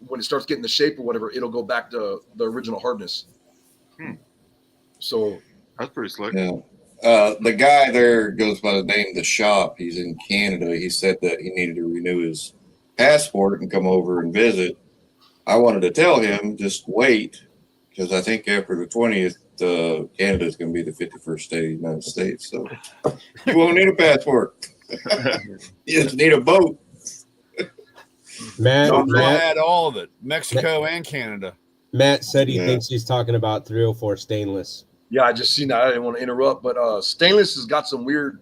when it starts getting the shape or whatever, it'll go back to the original hardness. So that's pretty slick. Yeah. The guy there goes by the name of The Shop. He's in Canada. He said that he needed to renew his passport and come over and visit. I wanted to tell him just wait, because I think after the 20th, Canada is going to be the 51st state of the United States. So you won't need a passport. You just need a boat. Matt had all of it, Mexico and Canada. Matt said he thinks he's talking about 304 stainless. Yeah, I just seen that. I didn't want to interrupt, but stainless has got some weird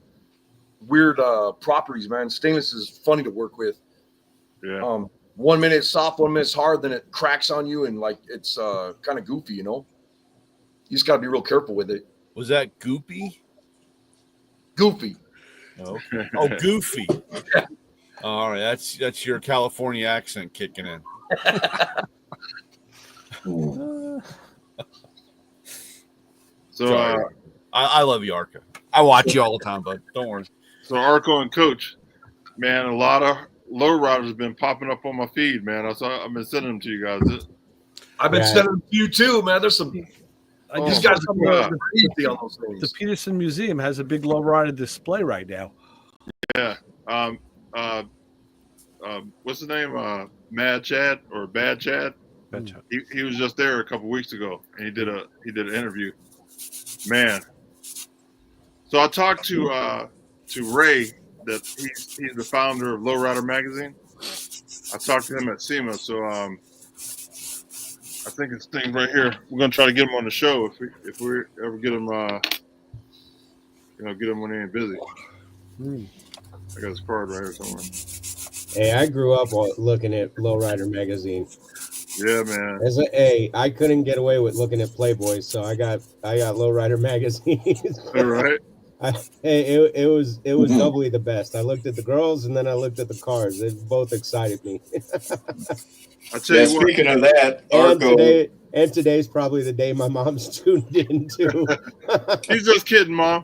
properties, man. Stainless is funny to work with. Yeah. 1 minute it's soft, 1 minute it's hard, then it cracks on you, and like it's kind of goofy, You just got to be real careful with it. Was that goopy? Goofy. Okay. Oh, goofy. All right, that's your California accent kicking in. So I love you, Arca. I watch you all the time, bud. Don't worry. So Arco and Coach, man, a lot of low riders have been popping up on my feed, man. I've been sending them to you guys. I've been sending them to you too, man. There's some. These guys are crazy on those things. The Peterson Museum has a big lowrider display right now. Yeah. What's his name? Mad Chad or Bad Chad? Bad Chad. He was just there a couple weeks ago, and he did an interview. Man. So I talked to Ray, that he's the founder of Lowrider Magazine. I talked to him at SEMA, so I think it's thing right here. We're gonna try to get him on the show if we ever get him get him when he ain't busy. I got his card right here somewhere. Hey, I grew up looking at Lowrider magazine. Yeah, man. I couldn't get away with looking at Playboy, so I got Lowrider magazine. All right. It was doubly the best. I looked at the girls and then I looked at the cars. It both excited me. I tell you what. Speaking of that, Arco. Today's probably the day my mom's tuned in too. He's just kidding, Mom.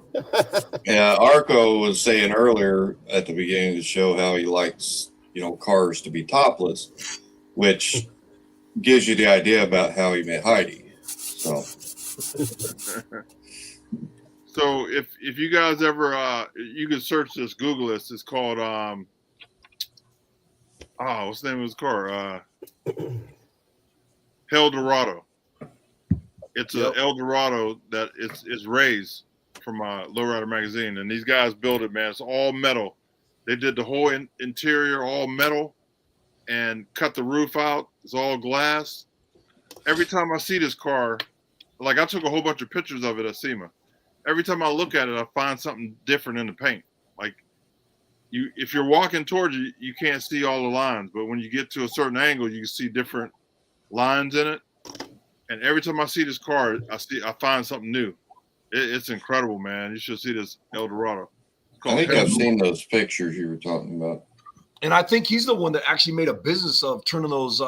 Yeah, Arco was saying earlier at the beginning of the show how he likes, cars to be topless, which gives you the idea about how he met Heidi. So if you guys ever you can search this, Google this. It's called what's the name of his car? Eldorado. It's a Eldorado that is raised from Lowrider magazine, and these guys built it, man. It's all metal. They did the whole interior all metal and cut the roof out. It's all glass. Every time I see this car, like I took a whole bunch of pictures of it at SEMA. Every time I look at it, I find something different in the paint. Like if you're walking towards it, you can't see all the lines, but when you get to a certain angle, you can see different lines in it. And every time I see this car, I find something new. It's incredible, man. You should see this Eldorado. I think I've seen those pictures you were talking about. And I think he's the one that actually made a business of turning those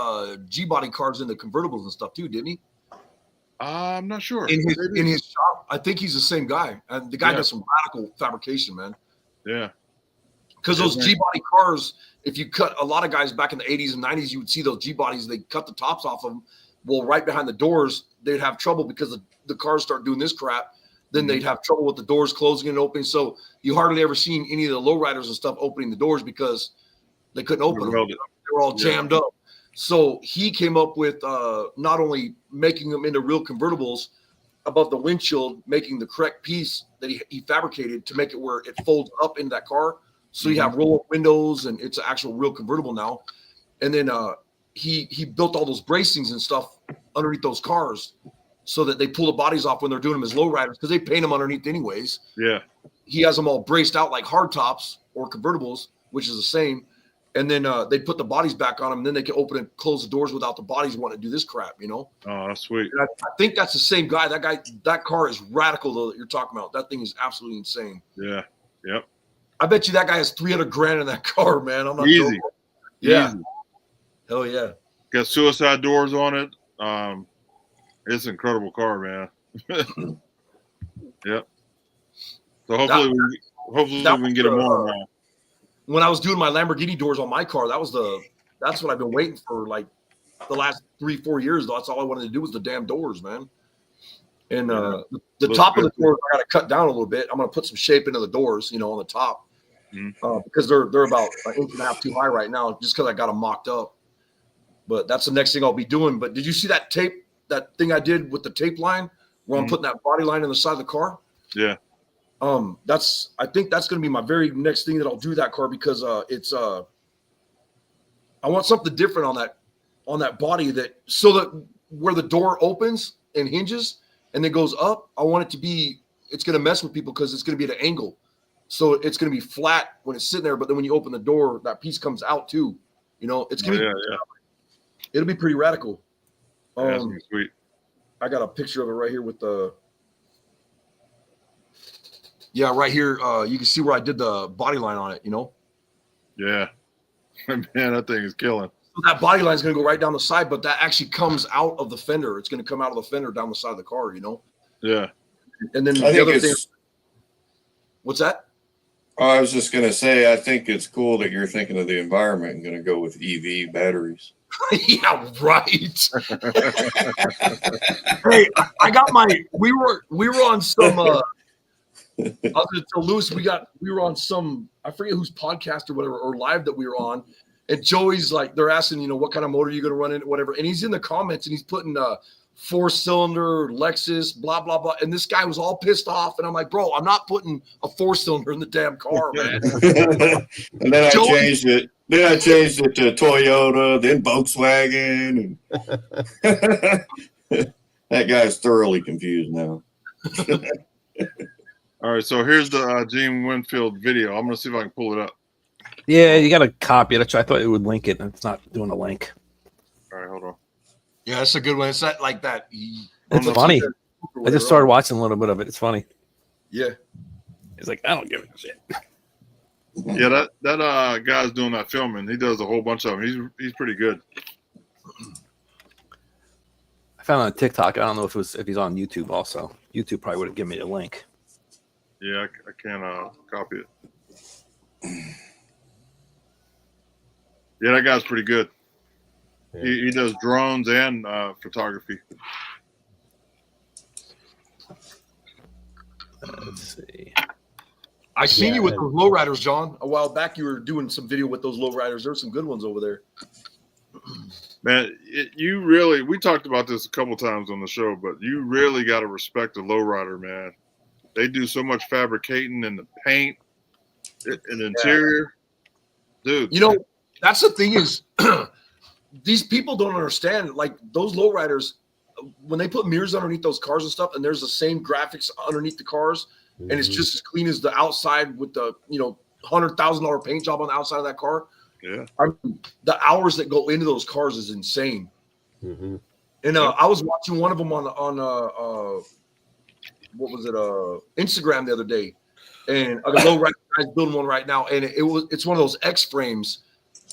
G-body cars into convertibles and stuff too, didn't he? I'm not sure. In his shop, I think he's the same guy. And the guy does some radical fabrication, man. Yeah. Because those G-body cars, if you cut a lot of guys back in the 80s and 90s, you would see those G-bodies, they cut the tops off of them. Well, right behind the doors, they'd have trouble because the cars start doing this crap. Then they'd have trouble with the doors closing and opening. So you hardly ever seen any of the lowriders and stuff opening the doors because they couldn't open them. They were all jammed up. So he came up with not only making them into real convertibles above the windshield, making the correct piece that he fabricated to make it where it folds up into that car. So you have roll-up windows and it's an actual real convertible now. And then he built all those bracings and stuff underneath those cars so that they pull the bodies off when they're doing them as lowriders because they paint them underneath anyways. Yeah. He has them all braced out like hard tops or convertibles, which is the same. And then they put the bodies back on them. And then they can open and close the doors without the bodies wanting to do this crap, Oh, that's sweet. And I think that's the same guy. That car is radical though that you're talking about. That thing is absolutely insane. Yeah. Yep. I bet you that guy has $300,000 in that car, man. I'm not easy. joking. Yeah. Easy. Hell yeah. Got suicide doors on it. It's an incredible car, man. Yep. So hopefully we can get them on now. When I was doing my Lamborghini doors on my car, that's what I've been waiting for like the last 3-4 years. That's all I wanted to do was the damn doors, man. And the top of the doors I got to cut down a little bit. I'm going to put some shape into the doors, on the top because they're about an inch and a half too high right now, just because I got them mocked up. But that's the next thing I'll be doing. But did you see that thing I did with the tape line where I'm putting that body line in the side of the car? Yeah. I think that's going to be my very next thing that I'll do that car because it's I want something different on that body so that where the door opens and hinges and then goes up, I want it to be, it's going to mess with people because it's going to be at an angle. So it's going to be flat when it's sitting there, but then when you open the door, that piece comes out too. It's going to it'll be pretty radical. That's sweet. I got a picture of it right here with right here. You can see where I did the body line on it, Yeah. Man, that thing is killing. So that body line is going to go right down the side, but that actually comes out of the fender. It's going to come out of the fender down the side of the car, Yeah. And then the other thing. What's that? I was just going to say, I think it's cool that you're thinking of the environment and going to go with EV batteries. Yeah, right. Hey, I got we were on some I was gonna tell Lewis we were on some, I forget whose podcast or whatever, or live that we were on, and Joey's like, they're asking, what kind of motor you're gonna run in, whatever, and he's in the comments and he's putting 4-cylinder Lexus, blah blah blah, and this guy was all pissed off, and I'm like, bro, I'm not putting a 4-cylinder in the damn car, man. And then I changed it. Then I changed it to Toyota, then Volkswagen, and that guy's thoroughly confused now. All right, so here's the Gene Winfield video. I'm gonna see if I can pull it up. Yeah, you got to copy it. I thought it would link it, and it's not doing a link. All right, hold on. Yeah, that's a good one. It's not like that. It's funny. I just started watching a little bit of it. It's funny. Yeah. He's like, I don't give a shit. Yeah, that guy's doing that filming. He does a whole bunch of them. He's pretty good. I found it on TikTok. I don't know if he's on YouTube also. YouTube probably would have given me the link. Yeah, I can't copy it. Yeah, that guy's pretty good. Yeah. He does drones and photography. Let's see. I seen you with those lowriders, John. A while back, you were doing some video with those lowriders. There's some good ones over there. Man, we talked about this a couple times on the show, but you really got to respect the lowrider, man. They do so much fabricating in the paint, and interior. Dude. You know, that's the thing is, these people don't understand, like those lowriders, when they put mirrors underneath those cars and stuff, and there's the same graphics underneath the cars, and it's just as clean as the outside with the, $100,000 paint job on the outside of that car. Yeah. I mean, the hours that go into those cars is insane. Mm-hmm. And I was watching one of them on what was it? Instagram the other day, and a lowrider guy's building one right now, and it's one of those X frames,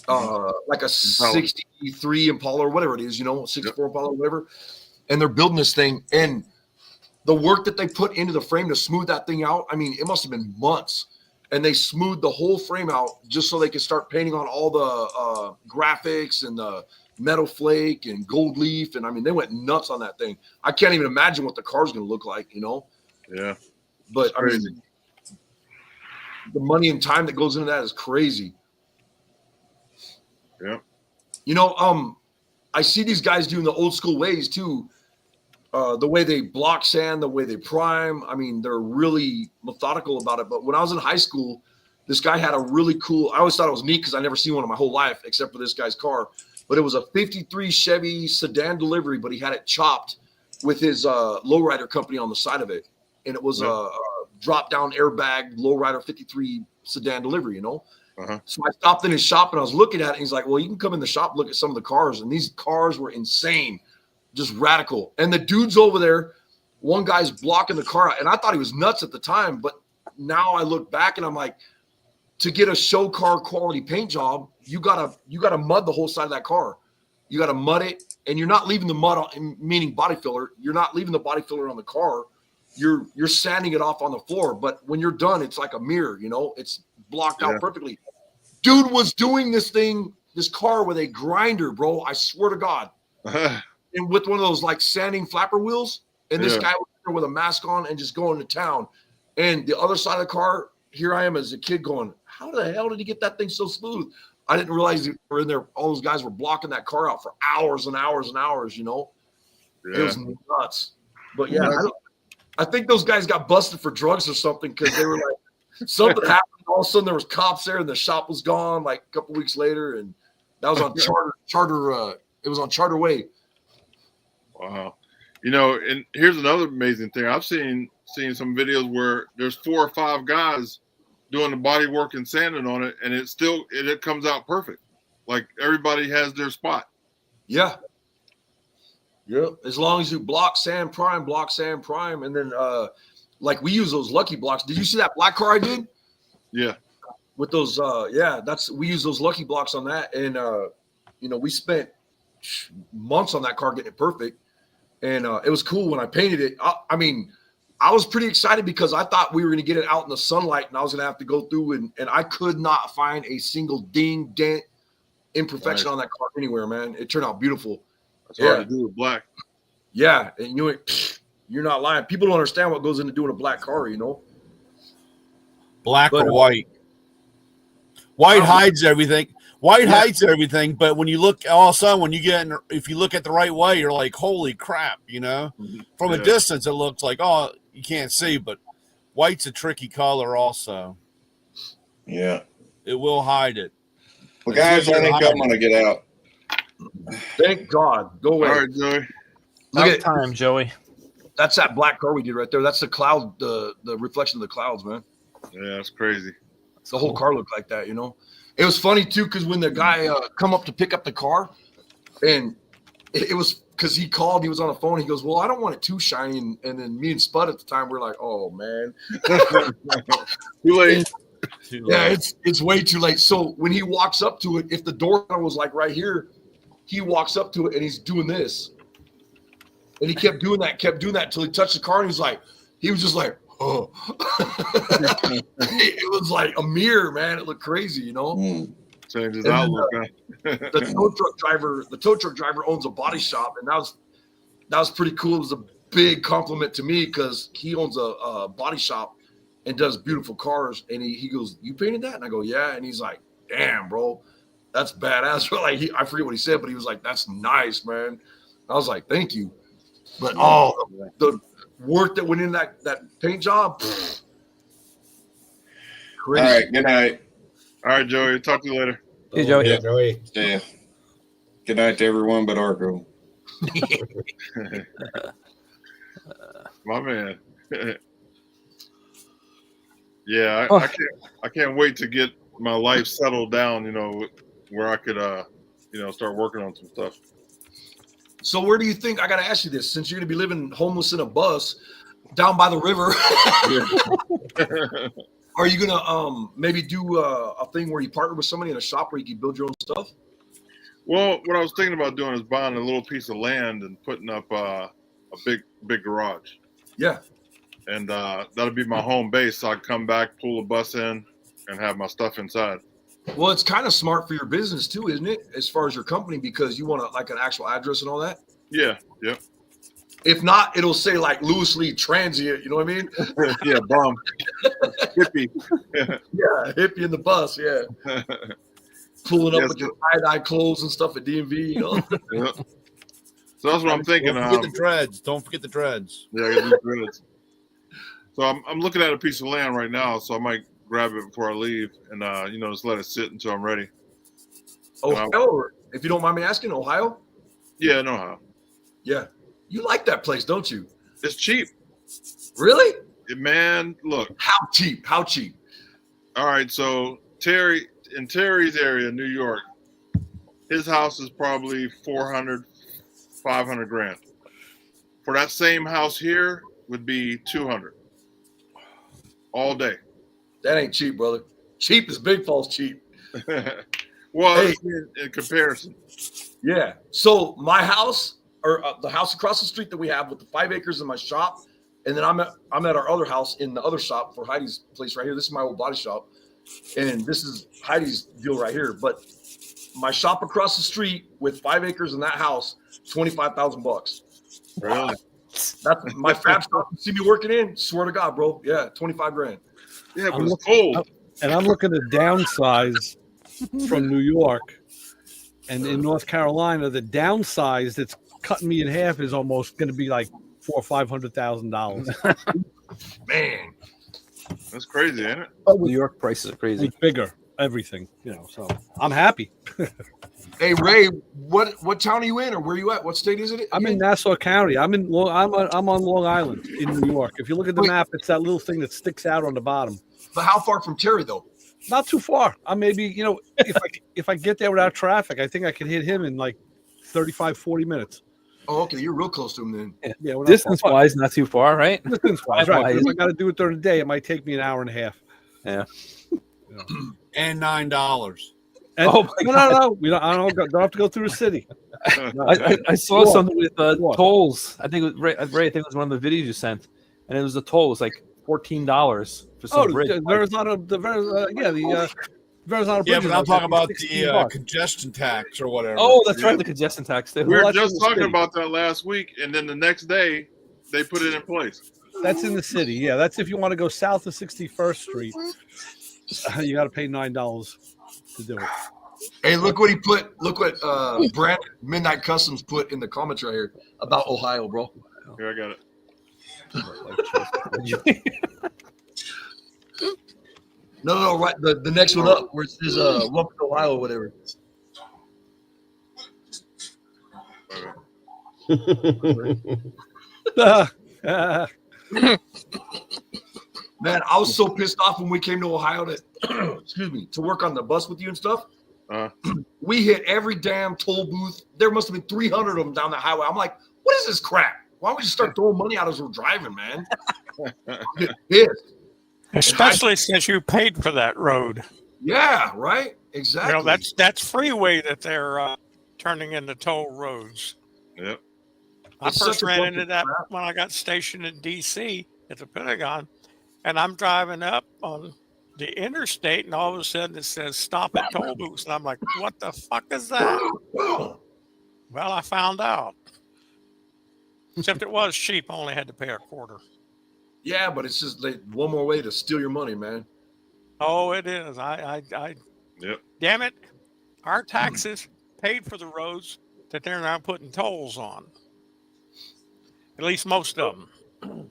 like a 63 Impala or whatever it is, 64 Impala or whatever, and they're building this thing, and the work that they put into the frame to smooth that thing out, I mean, it must have been months. And they smoothed the whole frame out just so they could start painting on all the graphics and the metal flake and gold leaf. And I mean, they went nuts on that thing. I can't even imagine what the car's going to look like, Yeah. But I mean, the money and time that goes into that is crazy. Yeah. I see these guys doing the old school ways too. The way they block sand, the way they prime. I mean, they're really methodical about it. But when I was in high school, this guy had a really cool, I always thought it was neat because I never seen one in my whole life except for this guy's car. But it was a 53 Chevy sedan delivery, but he had it chopped with his lowrider company on the side of it. And it was a drop-down airbag lowrider 53 sedan delivery, Uh-huh. So I stopped in his shop and I was looking at it. And he's like, well, you can come in the shop, look at some of the cars. And these cars were insane. Just radical. And the dude's over there, one guy's blocking the car out. And I thought he was nuts at the time, but now I look back and I'm like, to get a show car quality paint job, you gotta mud the whole side of that car. You gotta mud it, and you're not leaving the mud on, meaning body filler. You're not leaving the body filler on the car. You're sanding it off on the floor. But when you're done, it's like a mirror, it's blocked out perfectly. Dude was doing this car with a grinder, bro. I swear to God. And with one of those like sanding flapper wheels, and this guy was there with a mask on and just going to town. And the other side of the car, here I am as a kid going, how the hell did he get that thing so smooth? I didn't realize they were in there. All those guys were blocking that car out for hours and hours and hours, It was nuts. But yeah, I think those guys got busted for drugs or something because they were like, something happened. All of a sudden there was cops there and the shop was gone like a couple weeks later. And that was on Charter. It was on Charter Way. Wow. And here's another amazing thing. I've seen some videos where there's 4 or 5 guys doing the body work and sanding on it, and it comes out perfect. Like everybody has their spot. Yeah. Yeah. As long as you block, sand, prime, and then like we use those Lucky blocks. Did you see that black car I did? Yeah. With those we use those Lucky blocks on that, and we spent months on that car getting it perfect. And it was cool when I painted it. I mean, I was pretty excited because I thought we were going to get it out in the sunlight and I was going to have to go through and I could not find a single ding, dent, imperfection on that car anywhere, man. It turned out beautiful. That's hard to do with black. Yeah. And you're not lying. People don't understand what goes into doing a black car, Black or white. White hides everything. White hides everything, but when you look, all of a sudden, if you look at the right way, you're like, holy crap, From a distance, it looks like, oh, you can't see, but white's a tricky color also. Yeah. It will hide it. Well, guys, I think I'm going to get out. Thank God. Go away. All right, Joey. Look at time, Joey. That's that black car we did right there. That's the cloud, the reflection of the clouds, man. Yeah, that's crazy. The whole car looked like that, It was funny too, because when the guy come up to pick up the car, and it was because he called, he was on the phone. He goes, "Well, I don't want it too shiny." And then me and Spud at the time we're like, "Oh man, Too late." Yeah, it's way too late." So when he walks up to it, if the door was like right here, he walks up to it and he's doing this, and he kept doing that until he touched the car, and he was just like, "Oh." It was like a mirror, man. It looked crazy, you know. Changes outlook. The tow truck driver owns a body shop, and that was pretty cool. It was a big compliment to me because he owns a body shop and does beautiful cars. And he goes, "You painted that?" And I go, "Yeah." And he's like, "Damn, bro, that's badass." Like I forget what he said, but he was like, "That's nice, man." I was like, "Thank you." But the work that went in that paint job, crazy. All right, good night. All right, Joey. Talk to you later. Hey, Joey. Yeah, Joey. Yeah. Good night to everyone but Arco. My man. Yeah, Oh. I can't wait to get my life settled down, where I could start working on some stuff. So where do you think, I got to ask you this, since you're going to be living homeless in a bus down by the river, are you going to maybe do a thing where you partner with somebody in a shop where you can build your own stuff? Well, what I was thinking about doing is buying a little piece of land and putting up a big garage. Yeah. And that'll be my home base. So I can come back, pull the bus in, and have my stuff inside. Well, it's kind of smart for your business too, isn't it? As far as your company, because you want like an actual address and all that. Yeah. Yep. If not, it'll say like Lewis Lee Transient. You know what I mean? Yeah, bum. Hippie. Yeah, hippie in the bus. Yeah. Pulling up with your tie-dye clothes and stuff at DMV. Yeah. So that's what I'm thinking. Don't forget the dreads. Don't forget the dreads. Yeah, I got these dreads. So I'm looking at a piece of land right now, so I might grab it before I leave and just let it sit until I'm ready. Ohio, if you don't mind me asking, Ohio? Yeah, no how. Yeah. You like that place, don't you? It's cheap. Really? Man, look. How cheap? How cheap? All right, so in Terry's area, New York, his house is probably 400, 500 grand. For that same house here would be 200 all day. That ain't cheap, brother. Cheap is Big Falls cheap. Well, hey, in comparison. Yeah. So my house, or the house across the street that we have with the 5 acres in my shop, and then I'm at our other house in the other shop for Heidi's place right here. This is my old body shop, and this is Heidi's deal right here. But my shop across the street with 5 acres in that house, $25,000. Really? That's my fab shop. You see me working in? Swear to God, bro. Yeah, 25 grand. Yeah, but it's cold. And I'm looking to downsize from New York, and in North Carolina, the downsize that's cutting me in half is almost going to be like $400,000 or $500,000. Man, that's crazy, ain't it? New York prices are crazy. It's bigger, everything, So I'm happy. Hey Ray, what town are you in, or where are you at? What state is it? I'm in Nassau County. I'm on Long Island in New York. If you look at the map, it's that little thing that sticks out on the bottom. But how far from Terry though? Not too far. I'm maybe, if I get there without traffic, I think I could hit him in like 35, 40 minutes. Oh, okay. You're real close to him then. Yeah. Distance-wise, not too far, right? Distance-wise, right. If I got to do it during the day, it might take me an hour and a half. Yeah. And $9. And, no. I don't have to go through the city. I saw something with tolls. I think it was Ray. I think it was one of the videos you sent, and it was a toll. It was like $14 for some bridge. The Verrazano Bridge. Yeah, but I'm talking about the congestion tax or whatever. Oh, that's right, the congestion tax. We were just talking about that last week, and then the next day they put it in place. That's in the city. Yeah, that's if you want to go south of 61st Street. You got to pay $9 to do it. Hey, look what he put. Look what Brand Midnight Customs put in the comments right here about Ohio, bro. Here, I got it. No, right. The next one up where it says welcome to Ohio or whatever. Man, I was so pissed off when we came to Ohio to excuse me, to work on the bus with you and stuff. We hit every damn toll booth. There must have been 300 of them down the highway. I'm like, what is this crap? Why don't we just start throwing money out as we're driving, man? I get pissed. Especially since you paid for that road. Yeah, right. Exactly. You know, that's freeway that they're turning into toll roads. Yep. I It's first such a ran bunch into of that crap. when I got stationed in D.C. at the Pentagon, and I'm driving up on the interstate, and all of a sudden it says stop at toll booths, and I'm like, what the fuck is that? Well, I found out. Except it was cheap. I only had to pay a quarter. Yeah, but it's just like one more way to steal your money, man. Oh, it is. Yep. Damn it. Our taxes paid for the roads that they're now putting tolls on. At least most of them.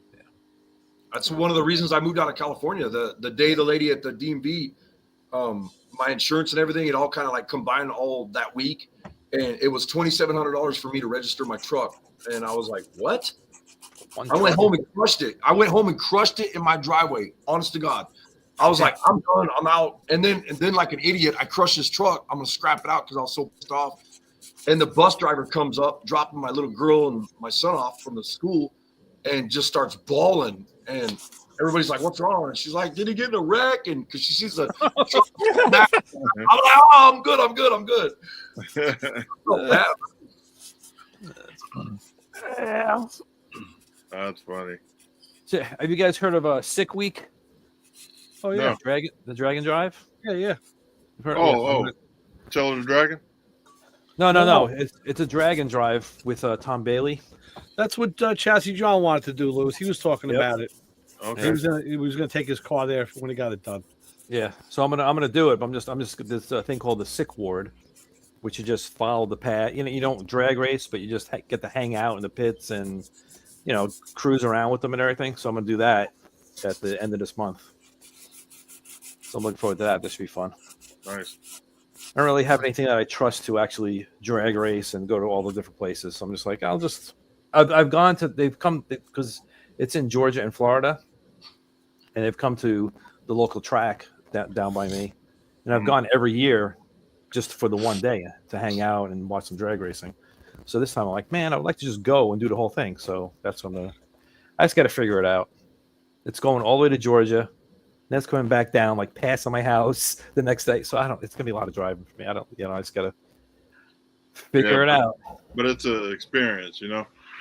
That's one of the reasons I moved out of California. The day the lady at the DMV, my insurance and everything, it all kind of like combined all that week. And it was $2,700 for me to register my truck. And I was like, what? I went home and crushed it. I went home and crushed it in my driveway. Honest to God. I was like, I'm done. I'm out. And then like an idiot, I crushed this truck. I'm going to scrap it out because I was so pissed off. And the bus driver comes up, dropping my little girl and my son off from the school and just starts bawling. And everybody's like, what's wrong? And she's like, did he get in a wreck? And because she sees the truck. I'm like, oh, I'm good. So bad. Yeah. That's funny. So, have you guys heard of a Sick Week? Oh yeah, No. The Dragon Drive. yeah. You've heard- Oh, Tell the Dragon? No. It's a Dragon Drive with Tom Bailey. That's what Chassis John wanted to do, Lewis. He was talking about it. Okay. He was gonna take his car there when he got it done. Yeah, so I'm gonna do it. But I'm just this thing called the Sick Ward, which you just follow the path. You know, you don't drag race, but you just get to hang out in the pits and cruise around with them and everything. So I'm gonna do that at the end of this month. So I'm looking forward to that. This should be fun. Nice. I don't really have anything that I trust to actually drag race and go to all the different places. So I'm just like, I've gone to, they've come because it's in Georgia and Florida, and they've come to the local track down by me, and I've gone every year just for the one day to hang out and watch some drag racing. So this time I'm like, man, I would like to just go and do the whole thing. So that's what I just got to figure it out. It's going all the way to Georgia. Then it's coming back down, like passing my house the next day. So it's going to be a lot of driving for me. I just got to figure it out. But it's an experience,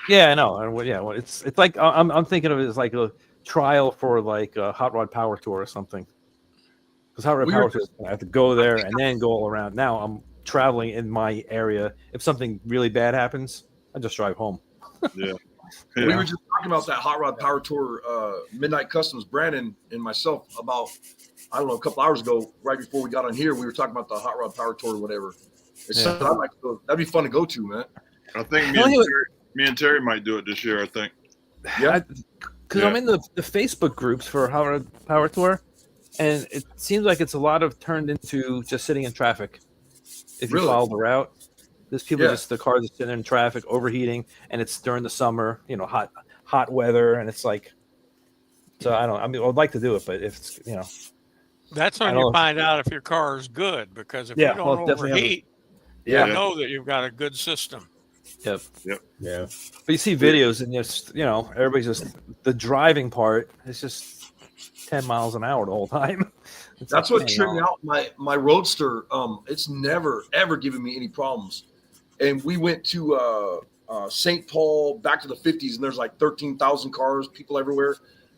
Yeah, I know. And it's like I'm thinking of it as like a trial for like a Hot Rod Power Tour or something. Because Hot Rod Power Tour, I have to go there and then go all around. Now I'm traveling in my area. If something really bad happens, I just drive home. Yeah. We were just talking about that Hot Rod Power Tour, Midnight Customs. Brandon and myself about, I don't know, a couple hours ago, right before we got on here, we were talking about the Hot Rod Power Tour or whatever. It's something I'd like to go. That'd be fun to go to, man. I think me and Terry might do it this year, I think. Yeah. Because I'm in the Facebook groups for Hot Rod Power Tour, and it seems like it's a lot of turned into just sitting in traffic. If you follow the route, there's people the cars are sitting in traffic, overheating, and it's during the summer, hot weather, and it's like, so I'd like to do it, but if it's, that's when you find out if your car is good, because if you don't overheat, you know that you've got a good system. Yep. Yeah. But you see videos and just, everybody's just, the driving part is just 10 miles an hour the whole time. That's what tripped me out. My Roadster, it's never, ever given me any problems. And we went to St. Paul back to the 50s, and there's like 13,000 cars, people everywhere.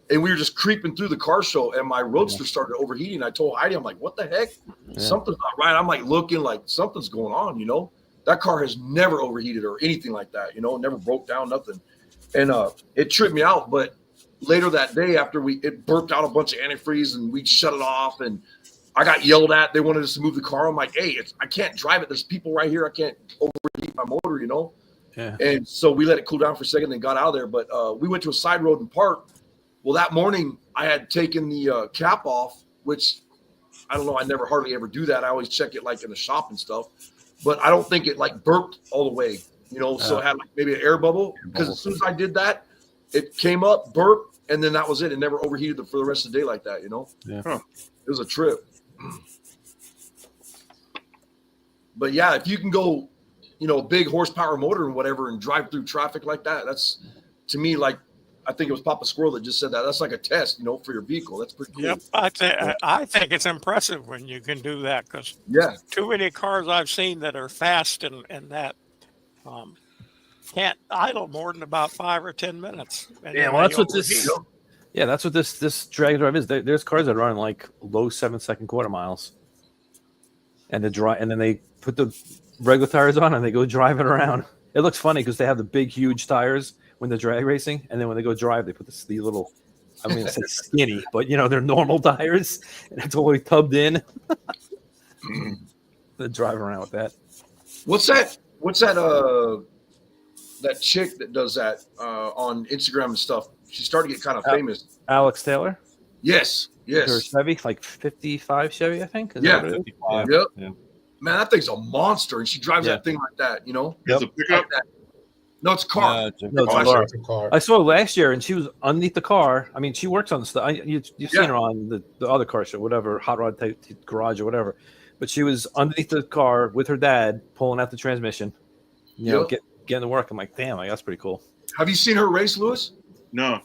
And we were just creeping through the car show, and my Roadster started overheating. I told Heidi, I'm like, what the heck? Yeah. Something's not right. I'm like looking like something's going on, That car has never overheated or anything like that, never broke down, nothing. And it tripped me out. But later that day, after it burped out a bunch of antifreeze, and we shut it off, and I got yelled at. They wanted us to move the car. I'm like, hey, I can't drive it. There's people right here. I can't overheat my motor, Yeah. And so we let it cool down for a second, then got out of there. But we went to a side road and parked. Well, that morning I had taken the cap off, which I don't know. I never hardly ever do that. I always check it like in the shop and stuff. But I don't think it like burped all the way, so it had like maybe an air bubble. Because as soon as I did that, it came up, burped, and then that was it. It never overheated for the rest of the day like that, you know? Yeah. Huh. It was a trip. But yeah, if you can go, you know, big horsepower motor and whatever and drive through traffic like that, that's to me like, I think it was Papa Squirrel that just said that. That's like a test, you know, for your vehicle. That's pretty cool. Yep, I think it's impressive when you can do that because Yeah. too many cars I've seen that are fast and that can't idle more than about 5 or 10 minutes. And Yeah, then well, they that's what overheat. this. Yeah, that's what this drag drive is. There's cars that run like low 7-second quarter miles, and then they put the regular tires on and they go drive it around. It looks funny because they have the big, huge tires when they're drag racing, and then when they go drive, they put these little. I mean, it's skinny, but you know they're normal tires, and it's totally tubbed in. They drive around with that. What's that? That chick that does that on Instagram and stuff. She started to get kind of famous. Alex Taylor. Yes. Her Chevy, like 55 Chevy, I think. Is Yeah. that what it is? Yep. Yeah. Man, that thing's a monster, and she drives that thing like that. You know. It's a pickup. No, it's a car. No, it's a car. I saw her last year, and she was underneath the car. I mean, she works on the stuff. You've seen her on the other car show, whatever, Hot Rod type Garage or whatever. But she was underneath the car with her dad, pulling out the transmission. You know, getting to work. I'm like, damn, that's pretty cool. Have you seen her race, Lewis? No.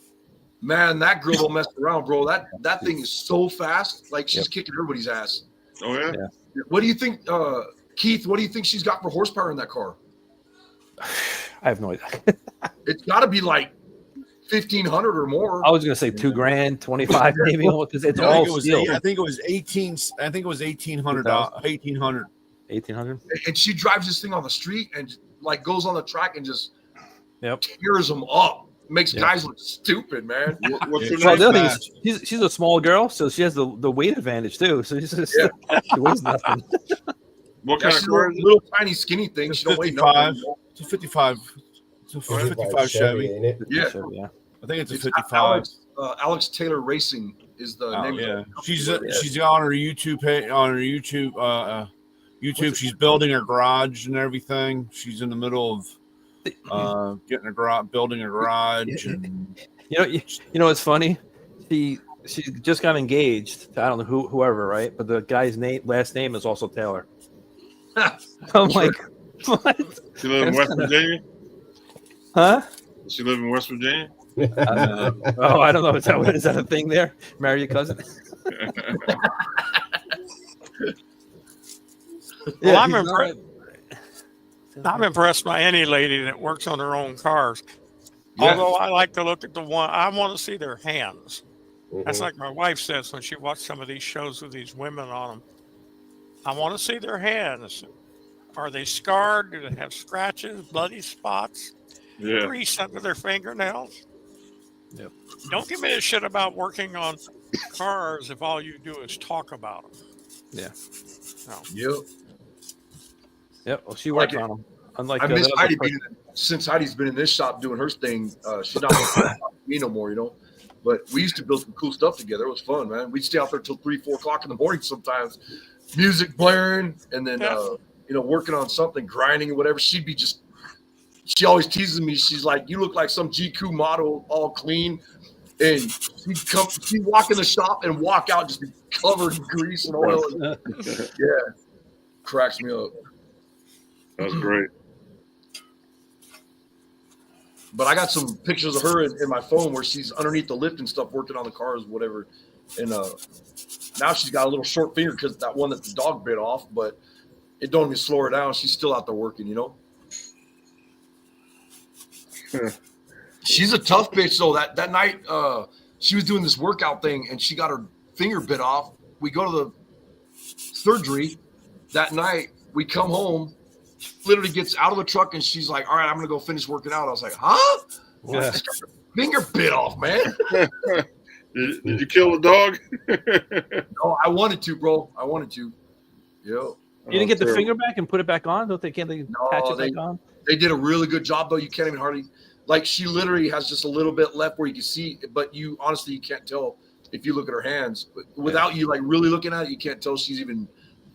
Man, that girl don't mess around, bro. That thing is so fast. Like she's kicking everybody's ass. Oh yeah. What do you think, Keith? What do you think she's got for horsepower in that car? I have no idea. It's got to be like 1,500 or more. I was gonna say $2,000, 25 maybe, because it's all steel. I think it was 18. I think it was 1,800. 1,800. 1,800. And she drives this thing on the street and like goes on the track and just Yep. tears them up. Makes guys look stupid, man. What's her Well, the other name? thing is she's a small girl, so she has the weight advantage too. So she's just, she weighs nothing. What kind of she's car a is it? little tiny skinny thing. She don't weigh 55. nothing. It's a 55. It's a 55 Chevy. ain't it? Yeah. Yeah. I think it's a It's 55. Alex Taylor Racing is the name. Yeah, she's on her YouTube page. On her YouTube, she's building her garage and everything. She's in the middle of getting a garage, building a garage. And You know what's funny? She just got engaged to, I don't know whoever, right? But the guy's last name is also Taylor. I'm like, what? She live in West Virginia? Huh? Does she live in West Virginia? I don't know. Is that a thing there? Marry your cousin? Well, I'm impressed by any lady that works on her own cars. Yeah. Although I like to look at the one, I want to see their hands. That's like my wife says when she watched some of these shows with these women on them. I want to see their hands. Are they scarred? Do they have scratches, bloody spots, grease under their fingernails? Yep. Don't give me a shit about working on cars if all you do is talk about them. Yeah. No. Yep. Well, she works on them. Unlike I miss the Heidi other since Heidi's been in this shop doing her thing. She's not with me no more, you know. But we used to build some cool stuff together. It was fun, man. We'd stay out there till 3-4 o'clock in the morning sometimes, music blaring, and then working on something, grinding or whatever. She'd be she always teases me. She's like, "You look like some GQ model, all clean." And she'd walk in the shop and walk out just be covered in grease and oil. Cracks me up. That's great. But I got some pictures of her in my phone where she's underneath the lift and stuff, working on the cars, whatever. And now she's got a little short finger because that one that the dog bit off, but it don't even slow her down. She's still out there working, you know. She's a tough bitch though. That night, she was doing this workout thing and she got her finger bit off. We go to the surgery that night. We come home. She literally gets out of the truck and she's like, "All right, I'm gonna go finish working out." I was like, "Huh? Yeah. Finger bit off, man." Did you kill the dog? No, I wanted to, bro. I wanted to. Yo. You didn't get the finger back and put it back on? Can't they patch it back on? They did a really good job though. You can't even hardly she literally has just a little bit left where you can see, but you honestly you can't tell if you look at her hands. But without you like really looking at it, you can't tell she's even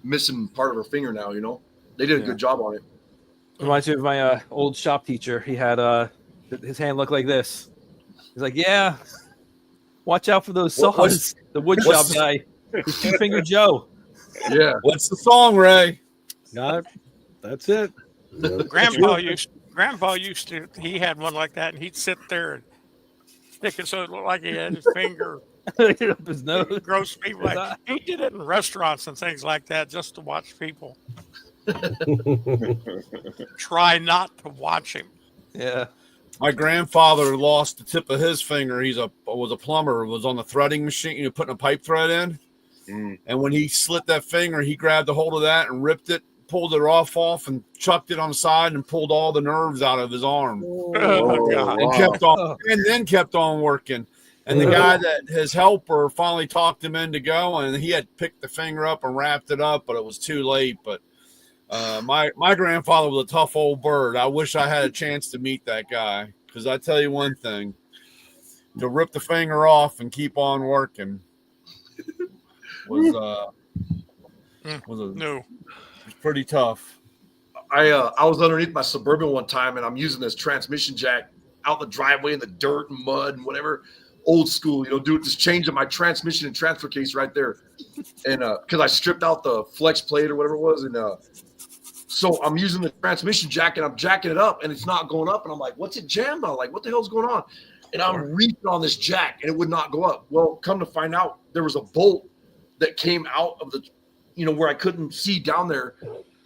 missing part of her finger now, you know. They did a good job on it. Reminds me of my old shop teacher. He had his hand look like this. He's like, "Yeah, Watch out for those What- what's- saws. The wood shop what's- guy. His two-finger Joe. Yeah. What's the song, Ray? Got it. That's it. Grandpa used to. He had one like that, and he'd sit there and stick it so it looked like he had his finger. Up his nose. Gross people. Like, he did it in restaurants and things like that just to watch people. Try not to watch him. Yeah. My grandfather lost the tip of his finger. Was a plumber. Was on the threading machine, putting a pipe thread in. And when he slit that finger, he grabbed a hold of that and ripped it, pulled it off, and chucked it on the side and pulled all the nerves out of his arm. Oh, God. And kept on, and then kept on working. And the guy that his helper finally talked him into going, and he had picked the finger up and wrapped it up, but it was too late. But my grandfather was a tough old bird. I wish I had a chance to meet that guy, because I tell you one thing, to rip the finger off and keep on working was pretty tough. I was underneath my Suburban one time, and I'm using this transmission jack out the driveway in the dirt and mud and whatever. Old school, just changing my transmission and transfer case right there. And because I stripped out the flex plate or whatever it was. And so I'm using the transmission jack and I'm jacking it up and it's not going up. And I'm like, what's it jammed on? Like, what the hell's going on? And I'm reaching on this jack and it would not go up. Well, come to find out, there was a bolt that came out of the, where I couldn't see down there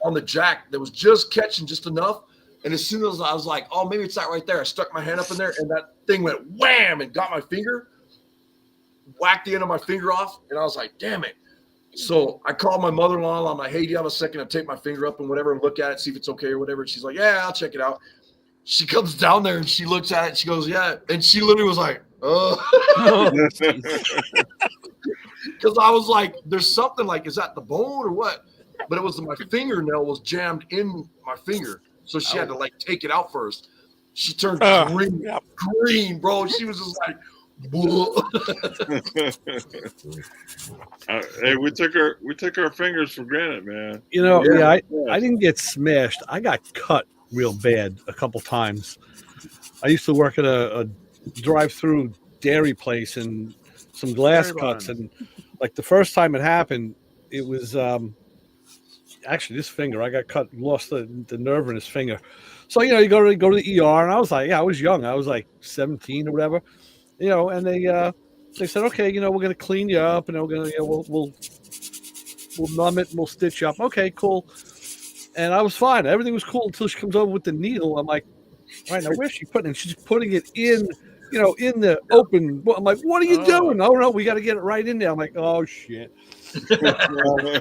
on the jack that was just catching just enough. And as soon as I was like, oh, maybe it's that right there, I stuck my hand up in there and that thing went wham and got my finger, whacked the end of my finger off. And I was like, damn it. So I called my mother-in-law. I'm like, hey, do you have a second to take my finger up and whatever and look at it, see if it's okay or whatever. And she's like, yeah, I'll check it out. She comes down there and she looks at it. And she goes, yeah. And she literally was like, oh. Because I was like, there's something like, is that the bone or what? But it was my fingernail was jammed in my finger. So she had to like take it out first. She turned green, bro. She was just like, hey, we took our fingers for granted, man. I didn't get smashed. I got cut real bad a couple times. I used to work at a drive-through dairy place and some glass cuts. And like the first time it happened, it was actually this finger. I got cut, lost the nerve in his finger. So, you go to the ER, and I was like, I was young. I was like 17 or whatever, and they said, okay, we're going to clean you up, and we're going to, we'll numb it and we'll stitch you up. Okay, cool. And I was fine. Everything was cool until she comes over with the needle. I'm like, all right, now where's she putting it? She's putting it in, in the open. I'm like, what are you doing? Oh, no, we got to get it right in there. I'm like, oh, shit. A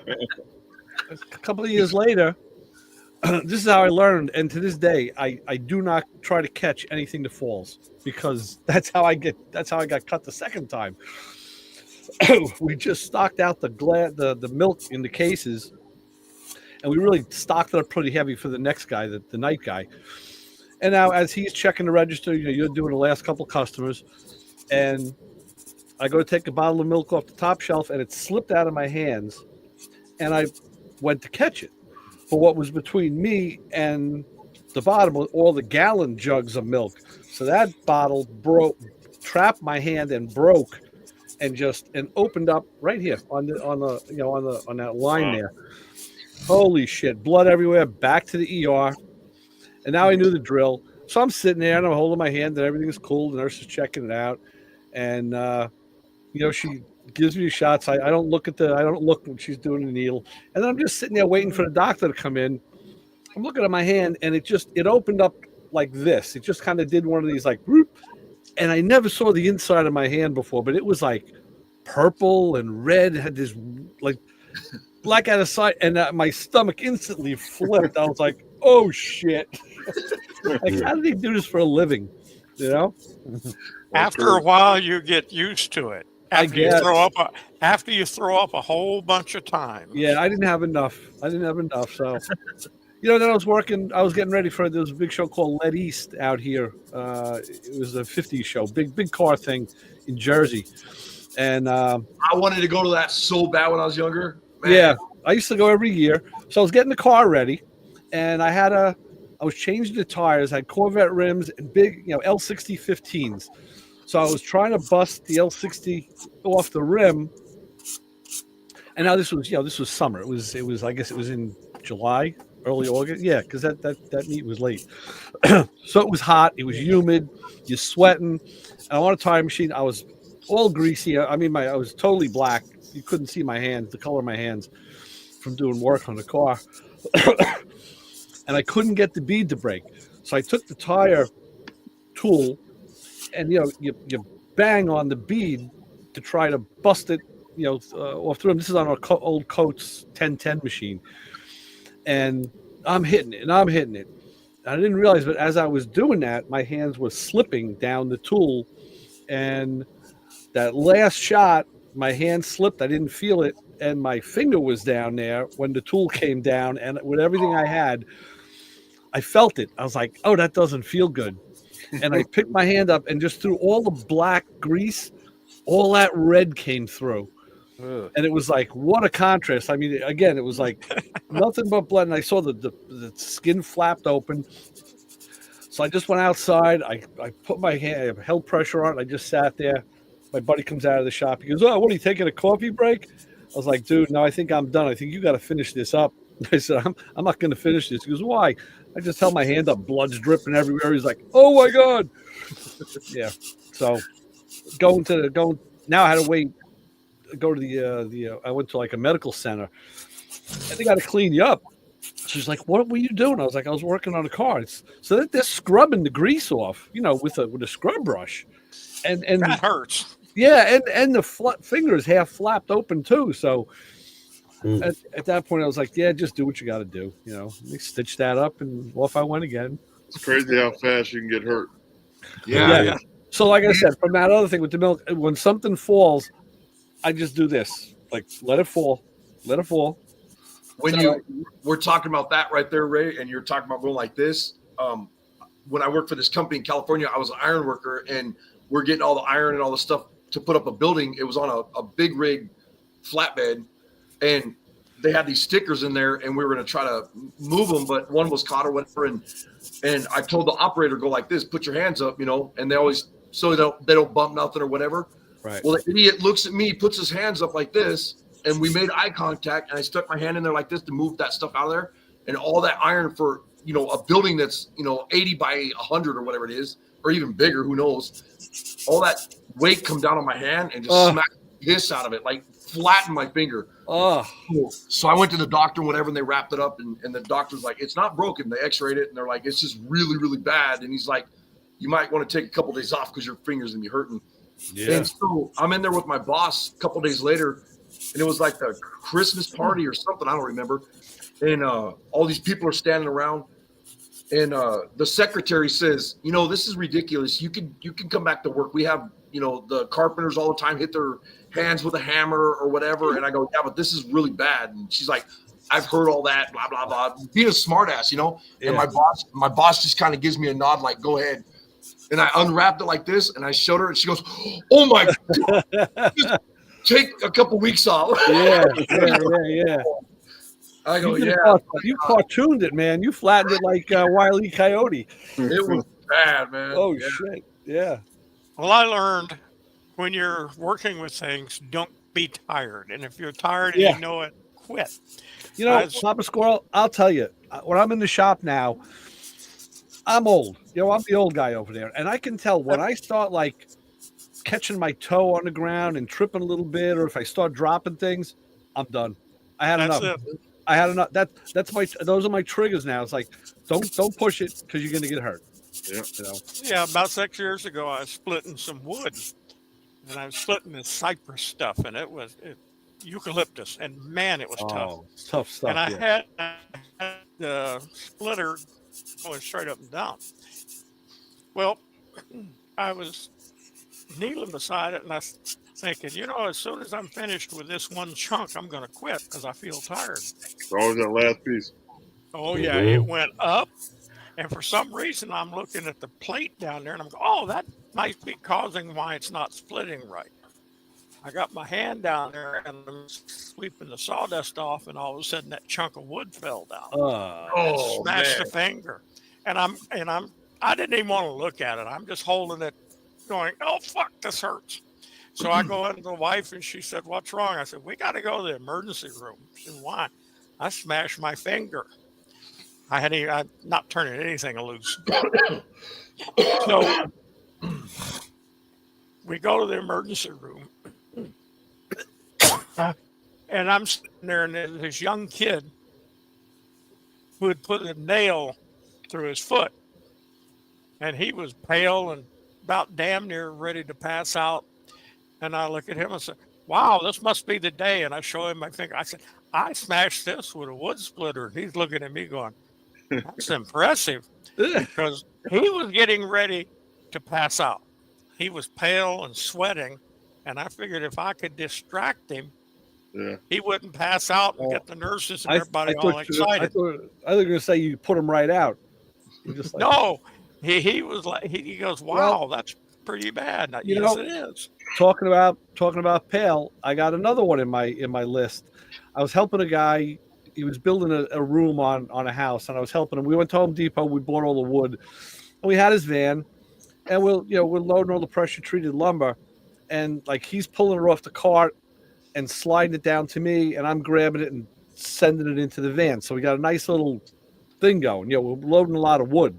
couple of years later, this is how I learned, and to this day, I do not try to catch anything that falls, because that's how I got cut the second time. We just stocked out the milk in the cases, and we really stocked it up pretty heavy for the next guy, the night guy. And now, as he's checking the register, you're doing the last couple of customers, and I go to take a bottle of milk off the top shelf, and it slipped out of my hands, and I went to catch it. But what was between me and the bottom was all the gallon jugs of milk. So that bottle trapped my hand and broke, and opened up right here on that line there. Holy shit! Blood everywhere. Back to the ER, and now I knew the drill. So I'm sitting there and I'm holding my hand, and everything is cool. The nurse is checking it out, and she gives me shots. I don't look when she's doing the needle, and then I'm just sitting there waiting for the doctor to come in. I'm looking at my hand, and it opened up like this. It just kind of did one of these like whoop, and I never saw the inside of my hand before, but it was like purple and red. It had this like black out of sight, and my stomach instantly flipped. I was like, oh shit. Like, how do they do this for a living? After a while, you get used to it. After you throw up a whole bunch of times. Yeah, I didn't have enough. So, then I was getting ready for, there was a big show called Let East out here. It was a 50s show, big car thing in Jersey. And I wanted to go to that so bad when I was younger. Man. Yeah, I used to go every year. So I was getting the car ready, and I was changing the tires. I had Corvette rims and big, L60 15s. So I was trying to bust the L60 off the rim, and now this was summer. It was I guess it was in July, early August. Yeah, because that meet was late. So it was hot. It was humid. You're sweating. And I want a tire machine. I was all greasy. I was totally black. You couldn't see my hands, the color of my hands, from doing work on the car. And I couldn't get the bead to break. So I took the tire tool, and you bang on the bead to try to bust it, off through them. This is on our old Coates 1010 machine, and I'm hitting it. I didn't realize, but as I was doing that, my hands were slipping down the tool, and that last shot, my hand slipped. I didn't feel it, and my finger was down there when the tool came down, and with everything I had, I felt it. I was like, oh, that doesn't feel good. And I picked my hand up, and just through all the black grease, all that red came through. Ugh. And it was like, what a contrast. I mean, again, it was like nothing but blood. And I saw the skin flapped open. So I just went outside. I put my hand, I held pressure on it. I just sat there. My buddy comes out of the shop. He goes, oh, what are you taking, a coffee break? I was like, dude, no, I think I'm done. I think you got to finish this up. I said, I'm not going to finish this. He goes, why? I just held my hand up. Blood's dripping everywhere. He's like, oh, my God. Yeah. So now I had to wait. Go to I went to like a medical center, and they got to clean you up. She's like, what were you doing? I was like, I was working on a car. So they're scrubbing the grease off, with a scrub brush, and That hurts. yeah, and the fingers half flapped open too. So at that point, I was like, yeah, just do what you got to do. They stitched that up, and off I went again. It's crazy how fast you can get hurt. Yeah. So like I said, from that other thing with the milk, when something falls, I just do this, like let it fall. When we're talking about that right there, Ray, and you're talking about going like this. When I worked for this company in California, I was an iron worker, and we're getting all the iron and all the stuff to put up a building. It was on a big rig flatbed, and they had these stickers in there, and we were going to try to move them, but one was caught or whatever. And I told the operator, go like this, put your hands up, and they always, so they don't bump nothing or whatever. Right. Well, the idiot looks at me, puts his hands up like this, and we made eye contact, and I stuck my hand in there like this to move that stuff out of there. And all that iron for, a building that's, 80 by 100 or whatever it is, or even bigger, who knows, all that weight come down on my hand and just smack the piss out of it, like flatten my finger. So I went to the doctor and whatever, and they wrapped it up, and the doctor's like, it's not broken. They x-rayed it, and they're like, it's just really, really bad. And he's like, you might want to take a couple days off because your finger's going to be hurting. Yeah. And so I'm in there with my boss a couple days later, and it was like the Christmas party or something. I don't remember. And all these people are standing around, and the secretary says, this is ridiculous. You can come back to work. We have, the carpenters all the time hit their hands with a hammer or whatever. And I go, yeah, but this is really bad. And she's like, I've heard all that, blah, blah, blah. Being a smart ass, Yeah. And my boss just kind of gives me a nod, like, go ahead. And I unwrapped it like this, and I showed her, and she goes, oh, my God. Just take a couple weeks off. Yeah. I go, You cartooned it, man. You flattened it like Wile E. Coyote. It was bad, man. Oh, shit. Yeah. Well, I learned when you're working with things, don't be tired. And if you're tired and you know it, quit. Papa Squirrel, I'll tell you, when I'm in the shop now, I'm old. I'm the old guy over there. And I can tell when I start like catching my toe on the ground and tripping a little bit, or if I start dropping things, I'm done. I had enough. I had enough. Those are my triggers now. It's like, don't push it because you're going to get hurt. Yeah. Yeah, about 6 years ago, I was splitting some wood, and I was splitting this cypress stuff, and it was eucalyptus, and man, it was tough. Tough stuff. And I had the splitter going straight up and down. Well, I was kneeling beside it, and I was thinking, as soon as I'm finished with this one chunk, I'm going to quit because I feel tired. It's always that last piece. Oh, yeah, it went up. And for some reason, I'm looking at the plate down there, and I'm going, oh, that might be causing why it's not splitting right. I got my hand down there, and I'm sweeping the sawdust off, and all of a sudden, that chunk of wood fell down. And smashed the finger. And I didn't even want to look at it. I'm just holding it, going, oh, fuck, this hurts. So I go into the wife and she said, what's wrong? I said, we got to go to the emergency room. She said, why? I smashed my finger. I'm not turning anything loose. So we go to the emergency room. And I'm sitting there, and there's this young kid who had put a nail through his foot. And he was pale and about damn near ready to pass out. And I look at him and said, wow, this must be the day. And I show him my finger. I said, I smashed this with a wood splitter. And he's looking at me going, that's impressive. Because he was getting ready to pass out. He was pale and sweating. And I figured if I could distract him, he wouldn't pass out and get the nurses and everybody all excited. I thought you were going to say you put him right out. Just like, no, he was like, he goes, wow, that's pretty bad. Yes, it is. Talking about pale, I got another one in my list. I was helping a guy. He was building a room on a house, and I was helping him. We went to Home Depot. We bought all the wood, and we had his van, and we're loading all the pressure treated lumber, and like he's pulling it off the cart and sliding it down to me, and I'm grabbing it and sending it into the van. So we got a nice little thing going. We're loading a lot of wood.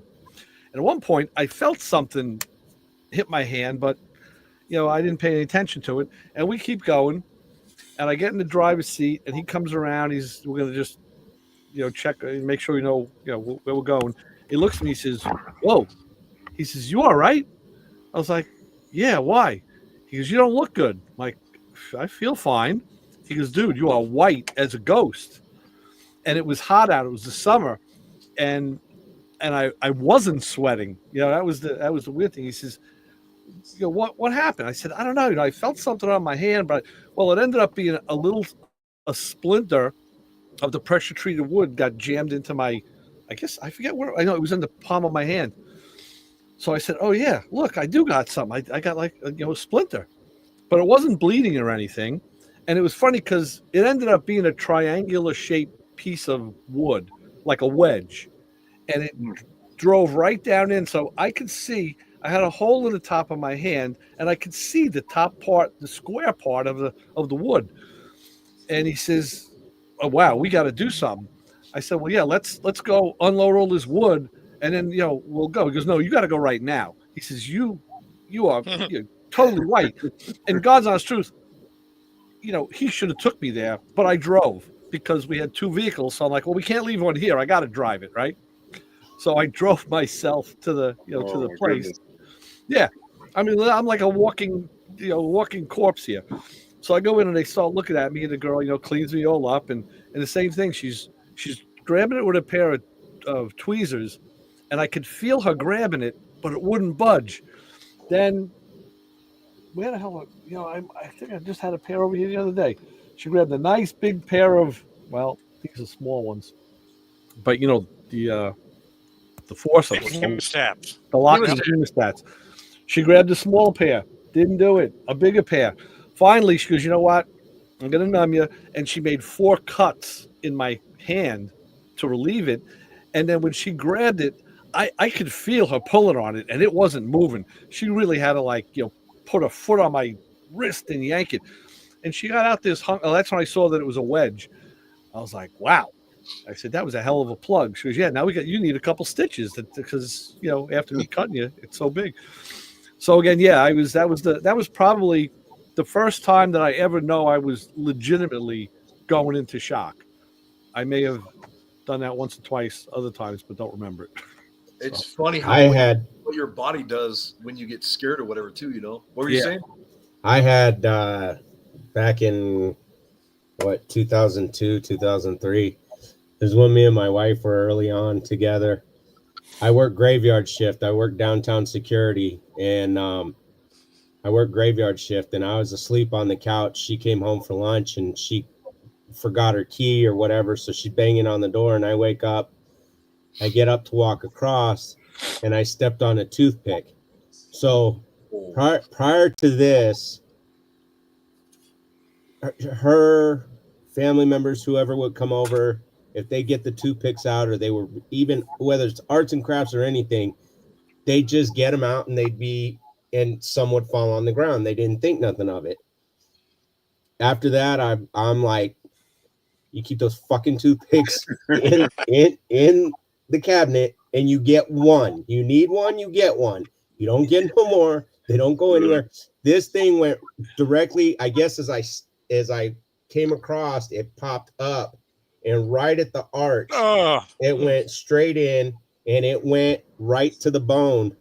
And at one point, I felt something hit my hand, but I didn't pay any attention to it. And we keep going, and I get in the driver's seat, and he comes around. We're gonna just check and make sure where we're going. He looks at me. He says, "Whoa!" He says, "You all right?" I was like, "Yeah. Why?" He goes, "You don't look good." I'm like, I feel fine. He goes, "Dude, you are white as a ghost." And it was hot out. It was the summer, and I wasn't sweating. That was the weird thing. He says, what happened? I said, I don't know. I felt something on my hand, but it ended up being a splinter of the pressure treated wood got jammed into my, I guess I forget where. I know it was in the palm of my hand. So I said, oh yeah, look, I do got something. I got like a splinter, but it wasn't bleeding or anything. And it was funny because it ended up being a triangular shaped piece of wood, like a wedge, and it drove right down in. So I could see. I had a hole in the top of my hand, and I could see the top part, the square part of the wood. And he says, "Oh wow, we got to do something." I said, "Well, yeah, let's go unload all this wood, and then we'll go." He goes, "No, you got to go right now." He says, "You are you're totally right." And God's honest truth, he should have took me there, but I drove because we had two vehicles. So I'm like, "Well, we can't leave one here. I got to drive it, right?" So I drove myself to the to the place. Goodness. Yeah, I mean, I'm like a walking corpse here. So I go in and they start looking at me, and the girl, cleans me all up, and the same thing. She's grabbing it with a pair of tweezers, and I could feel her grabbing it, but it wouldn't budge. Then, where the hell? I think I just had a pair over here the other day. She grabbed a nice big pair of, these are small ones, but the forceps, the locking hemostats. She grabbed a small pair, didn't do it, a bigger pair. Finally, she goes, "You know what? I'm going to numb you." And she made 4 cuts in my hand to relieve it. And then when she grabbed it, I could feel her pulling on it, and it wasn't moving. She really had to, put a foot on my wrist and yank it. And she got out this that's when I saw that it was a wedge. I was like, wow. I said, that was a hell of a plug. She goes, yeah, now you need a couple stitches because, after me cutting you, it's so big. So again, yeah, that was probably the first time that I ever know I was legitimately going into shock. I may have done that once or twice other times, but don't remember it. It's funny how what your body does when you get scared or whatever too, What were you saying? I had back in 2002, 2003. There's when me and my wife were early on together. I worked graveyard shift. I worked downtown security, and I worked graveyard shift, and I was asleep on the couch. She came home for lunch, and she forgot her key or whatever, so she's banging on the door, and I wake up. I get up to walk across, and I stepped on a toothpick. So prior to this, her family members, whoever would come over, if they get the toothpicks out, or they were even, whether it's arts and crafts or anything, they just get them out and they'd be and some would fall on the ground. They didn't think nothing of it. After that, I'm like, you keep those fucking toothpicks in the cabinet, and you get one. You need one, you get one. You don't get no more. They don't go anywhere. This thing went directly, I guess, as I came across, it popped up, and right at the arch, it went straight in, and it went right to the bone.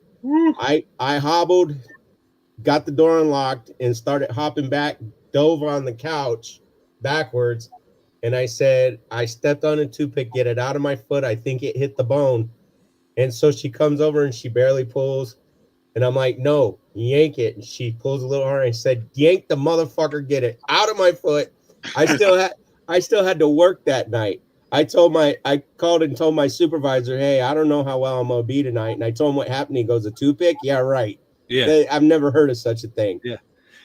I hobbled, got the door unlocked, and started hopping back, dove on the couch backwards, and I said, I stepped on a toothpick, get it out of my foot. I think it hit the bone. And so she comes over and she barely pulls. And I'm like, no, yank it. And she pulls a little harder and said, yank the motherfucker, get it out of my foot. I still had to work that night. I called and told my supervisor, hey, I don't know how well I'm gonna be tonight. And I told him what happened. He goes, a toothpick? Yeah, right. Yeah. I've never heard of such a thing. Yeah.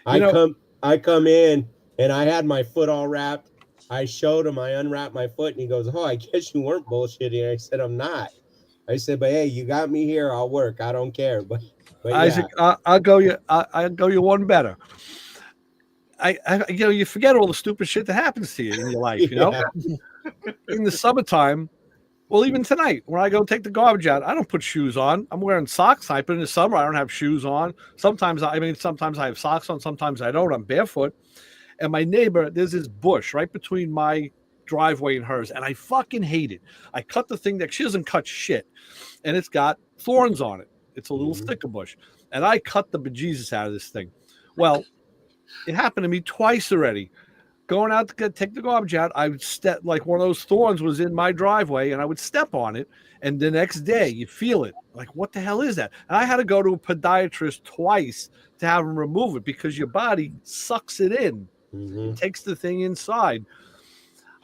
I come in and I had my foot all wrapped. I showed him, I unwrapped my foot, and he goes, oh, I guess you weren't bullshitting. I said, I'm not. I said, but hey, you got me here. I'll work. I don't care. But Isaac, yeah. I'll go you one better. You forget all the stupid shit that happens to you in your life, you know? In the summertime, well, even tonight, when I go take the garbage out, I don't put shoes on. I'm wearing socks. But in the summer, I don't have shoes on. Sometimes I have socks on. Sometimes I don't. I'm barefoot. And my neighbor, there's this bush right between my driveway and hers, and I fucking hate it. I cut the thing that she doesn't cut shit, and it's got thorns on it. It's a little thicker bush, and I cut the bejesus out of this thing. Well, it happened to me twice already. Going out to take the garbage out, I would step, like one of those thorns was in my driveway, and I would step on it, and the next day you feel it. Like, what the hell is that? And I had to go to a podiatrist twice to have him remove it because your body sucks it in. It takes the thing inside.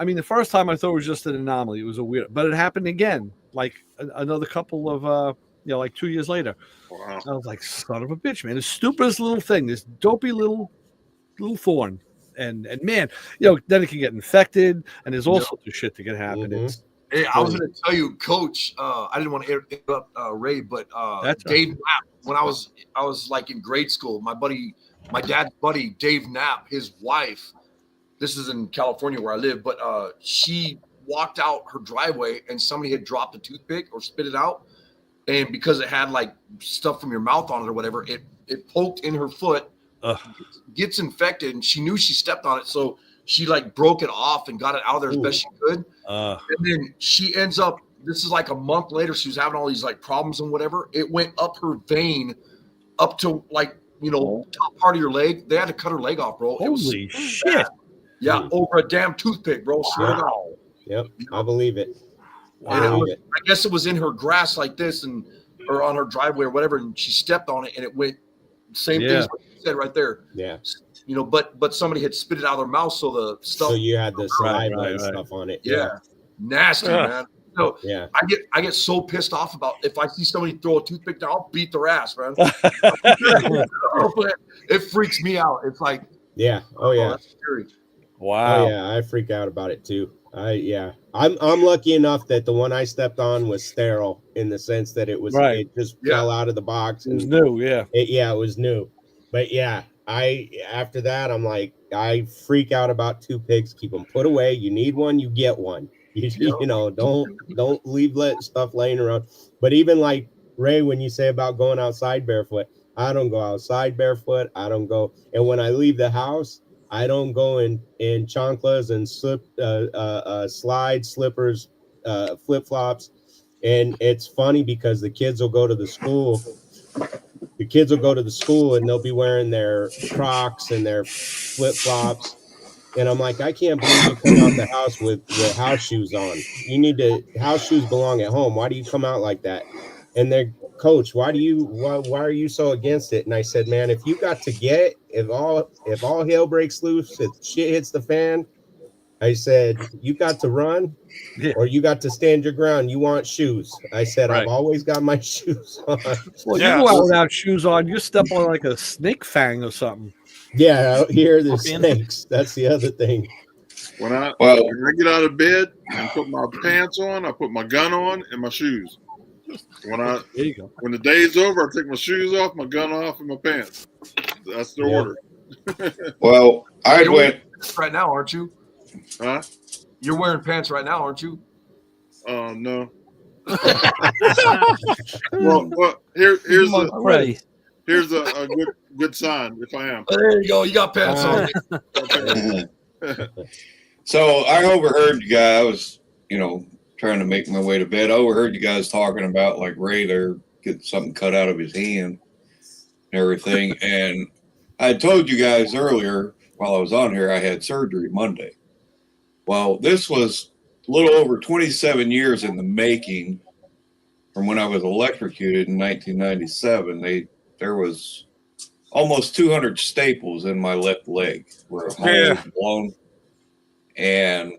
I mean, the first time I thought it was just an anomaly. It was a weird, but it happened again, like another couple of, like 2 years later. Wow. I was like, son of a bitch, man. The stupidest little thing, this dopey little thorn. And man, then it can get infected, and there's all sorts of shit that can happen. Hey, I was going to tell you, Coach. I didn't want to interrupt Ray, but Dave Knapp. When I was like in grade school, my dad's buddy, Dave Knapp, his wife. This is in California where I live, but she walked out her driveway, and somebody had dropped a toothpick or spit it out, and because it had like stuff from your mouth on it or whatever, it poked in her foot. Gets infected, and she knew she stepped on it, so she like broke it off and got it out of there as best she could. And then she ends up, this is like a month later, she was having all these like problems and whatever. It went up her vein up to like, top part of your leg. They had to cut her leg off, bro. Holy shit. Bad. Yeah, over a damn toothpick, bro. Wow. Yep, I believe it. I guess it was in her grass like this, or on her driveway or whatever, and she stepped on it, and it went same thing as what you said right there. Yeah. But somebody had spit it out of their mouth, so the stuff. So you had the saliva and stuff on it. Yeah. Nasty, man. So yeah, I get so pissed off about if I see somebody throw a toothpick down, I'll beat their ass, man. It freaks me out. It's like, that's scary. Wow. Oh, yeah, I freak out about it too. I'm lucky enough that the one I stepped on was sterile in the sense that it was it just fell out of the box. It was new, it was new. But after that I'm like, I freak out about toothpicks. Keep them put away. You need one, you get one. Don't leave stuff laying around. But even like Ray, when you say about going outside barefoot, I don't go outside barefoot. I don't go, and when I leave the house, I don't go in chanclas and slide slippers, flip flops. And it's funny because the kids will go to the school. And they'll be wearing their Crocs and their flip flops. And I'm like, I can't believe you come out the house with house shoes on. House shoes belong at home. Why do you come out like that? And they're, Coach, why are you so against it? And I said, man, if you got to get, if all hell breaks loose, if shit hits the fan, I said, you got to run or you got to stand your ground. You want shoes. I said, I've always got my shoes on. Well, you go out without shoes on, you step on like a snake fang or something. Yeah, out here there's snakes. That's the other thing. When I get out of bed and put my pants on, I put my gun on and my shoes. When There you go. when the day's over, I take my shoes off, my gun off, and my pants. That's the Yeah. order. Well, I You're went. right now, aren't you? Huh? You're wearing pants right now, aren't you? Oh no. Well, here's Pray. here's a good sign if I am. There you go. You got pants on. So I overheard you guys. I was, trying to make my way to bed. I overheard you guys talking about like Ray there get something cut out of his hand and everything. And I told you guys earlier while I was on here, I had surgery Monday. Well, this was a little over 27 years in the making from when I was electrocuted in 1997. There was almost 200 staples in my left leg where a hole was blown. And,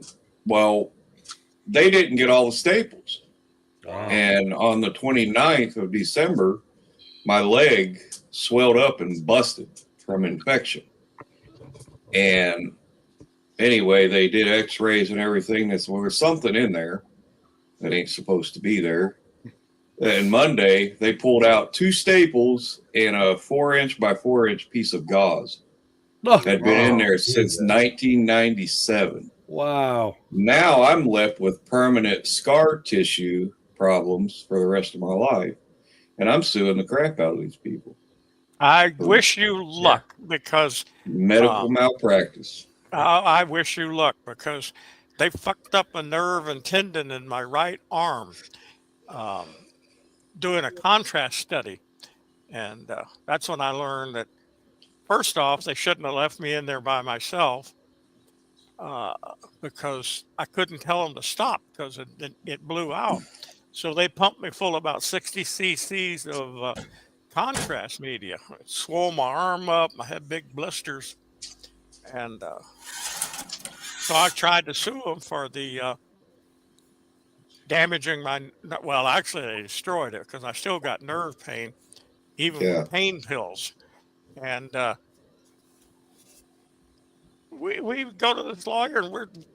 well, they didn't get all the staples. Wow. And on the 29th of December, my leg swelled up and busted from infection. And anyway, they did x-rays and everything. There was something in there that ain't supposed to be there. And Monday, they pulled out 2 staples and a 4-inch by 4-inch piece of gauze. Had been in there since 1997. Wow. Now I'm left with permanent scar tissue problems for the rest of my life. And I'm suing the crap out of these people. I wish you luck because medical malpractice. I wish you luck because they fucked up a nerve and tendon in my right arm doing a contrast study. And that's when I learned that, first off, they shouldn't have left me in there by myself because I couldn't tell them to stop because it blew out. So they pumped me full of about 60 cc's of contrast media. It swole my arm up. I had big blisters. And so I tried to sue them for the damaging well, actually they destroyed it because I still got nerve pain, even with pain pills. And we go to this lawyer and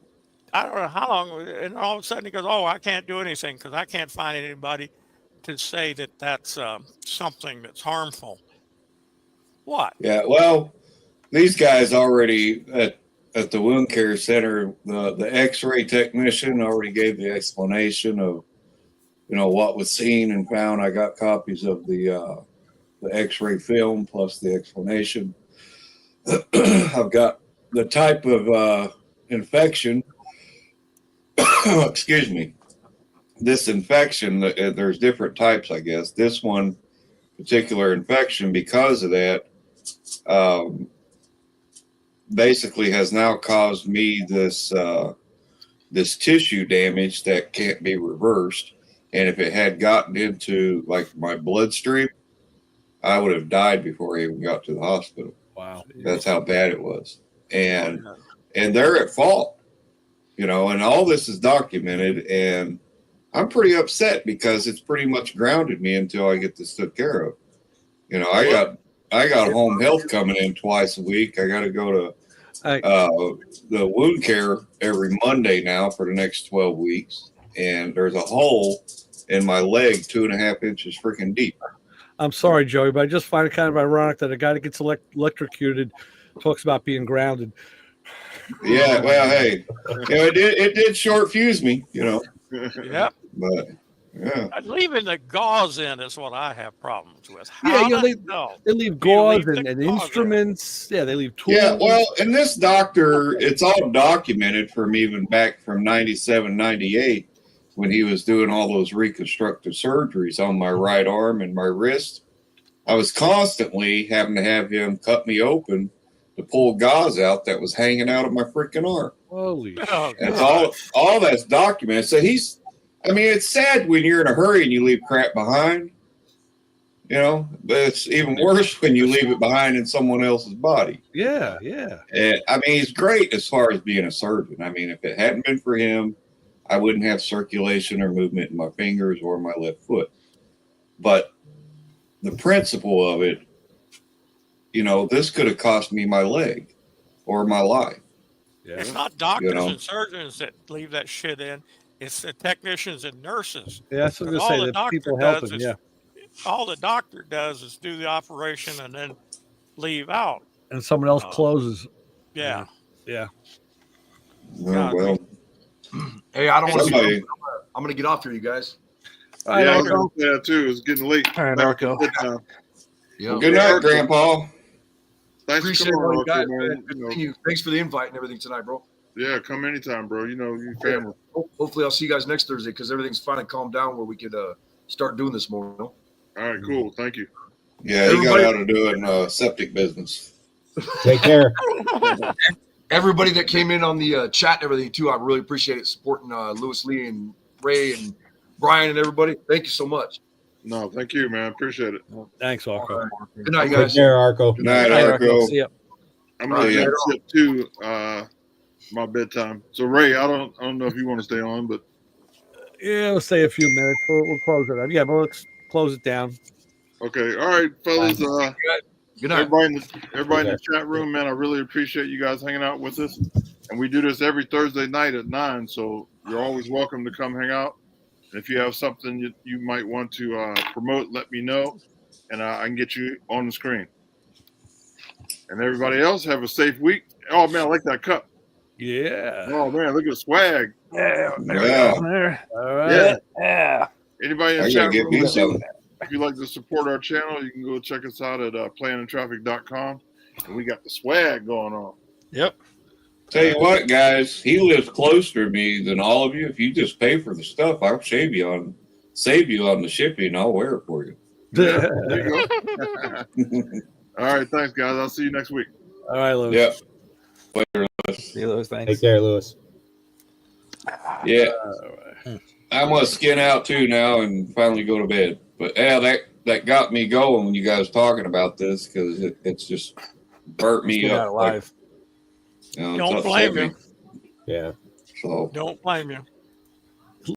I don't know how long, and all of a sudden he goes, oh, I can't do anything because I can't find anybody to say that that's something that's harmful. What? Yeah, well, these guys already at the wound care center, the x-ray technician already gave the explanation of, what was seen and found. I got copies of the x-ray film plus the explanation. I've got the type of infection. Excuse me. This infection, there's different types, I guess. This one particular infection, because of that, basically has now caused me this tissue damage that can't be reversed. And if it had gotten into like my bloodstream, I would have died before I even got to the hospital. Wow. That's how bad it was. And they're at fault, and all this is documented, and I'm pretty upset because it's pretty much grounded me until I get this took care of. I got home health coming in twice a week. I got to go to the wound care every Monday now for the next 12 weeks. And there's a hole in my leg 2.5 inches freaking deep. I'm sorry, Joey, but I just find it kind of ironic that a guy that gets electrocuted talks about being grounded. Yeah, well, hey, it did short fuse me, Yep. But yeah, leaving the gauze in is what I have problems with. They leave gauze and instruments. Yeah, they leave tools. Yeah, well, and this doctor, it's all documented from even back from 97, 98, when he was doing all those reconstructive surgeries on my right arm and my wrist. I was constantly having to have him cut me open to pull gauze out that was hanging out of my freaking arm. Holy It's all that's documented. So it's sad when you're in a hurry and you leave crap behind, but it's even worse when you leave it behind in someone else's body. Yeah, yeah. And, he's great as far as being a surgeon. If it hadn't been for him, I wouldn't have circulation or movement in my fingers or my left foot. But the principle of it, this could have cost me my leg or my life. Yeah. It's not doctors and surgeons that leave that shit in. It's the technicians and nurses. Yeah, that's what I was All gonna the say. The doctor people does helping. is Yeah, all the doctor does is do the operation and then leave out. and someone else closes. Yeah. Yeah. Oh, God, well, Hey, I don't want to. somebody, I'm going to get off here, you guys. All right, Yeah, I Arco. was gonna say that too. It's getting late. All right, Back to Arco. bedtime. Yeah. good night, Grandpa. Thanks Appreciate for all coming, you Arco, guys, man. man. Good seeing you. Thanks for the invite and everything tonight, bro. Yeah, come anytime, bro. You know, you Yeah. family. Hopefully, I'll see you guys next Thursday because everything's finally calmed down where we could start doing this more. You know? All right, cool. Thank you. Yeah, he got Everybody- out of doing septic business. Take care. Everybody that came in on the chat and everything too, I really appreciate it supporting Lewis Lee and Ray and Brian and everybody. Thank you so much. No, thank you, man. Appreciate it. Thanks, Arco. Good night, Take guys. care, Arco. Good night, All right, Arco. See ya. I'm All gonna right, get later shit too. My bedtime. So Ray, I don't know if you want to stay on, but Yeah, we'll stay a few minutes. We'll close it up. Yeah, but let's close it down. okay. All right, fellas. Good night. Everybody in the chat room, man. I really appreciate you guys hanging out with us. And we do this every Thursday night at 9. So you're always welcome to come hang out. And if you have something you might want to promote, let me know, and I can get you on the screen. And everybody else, have a safe week. Oh man, I like that cup. Yeah. Oh man, look at the swag. Yeah. There Yeah. we go. There. All right. Yeah. Yeah. Anybody in the I chat gotta get room, me some. if you'd like to support our channel, you can go check us out at planandtraffic.com. And we got the swag going on. Yep. Tell you what, guys, he lives closer to me than all of you. If you just pay for the stuff, I'll save you on the shipping. I'll wear it for you. Yeah, there you go. All right, thanks, guys. I'll see you next week. All right, Lewis. Yep. Later. See you, Lewis. Thanks. Take care, Lewis. Yeah. I'm gonna skin out too now and finally go to bed. But yeah, that got me going when you guys talking about this because it's just burnt me Get up. out alive. You know, Don't it's blame upset you. me. Yeah. So Don't blame you.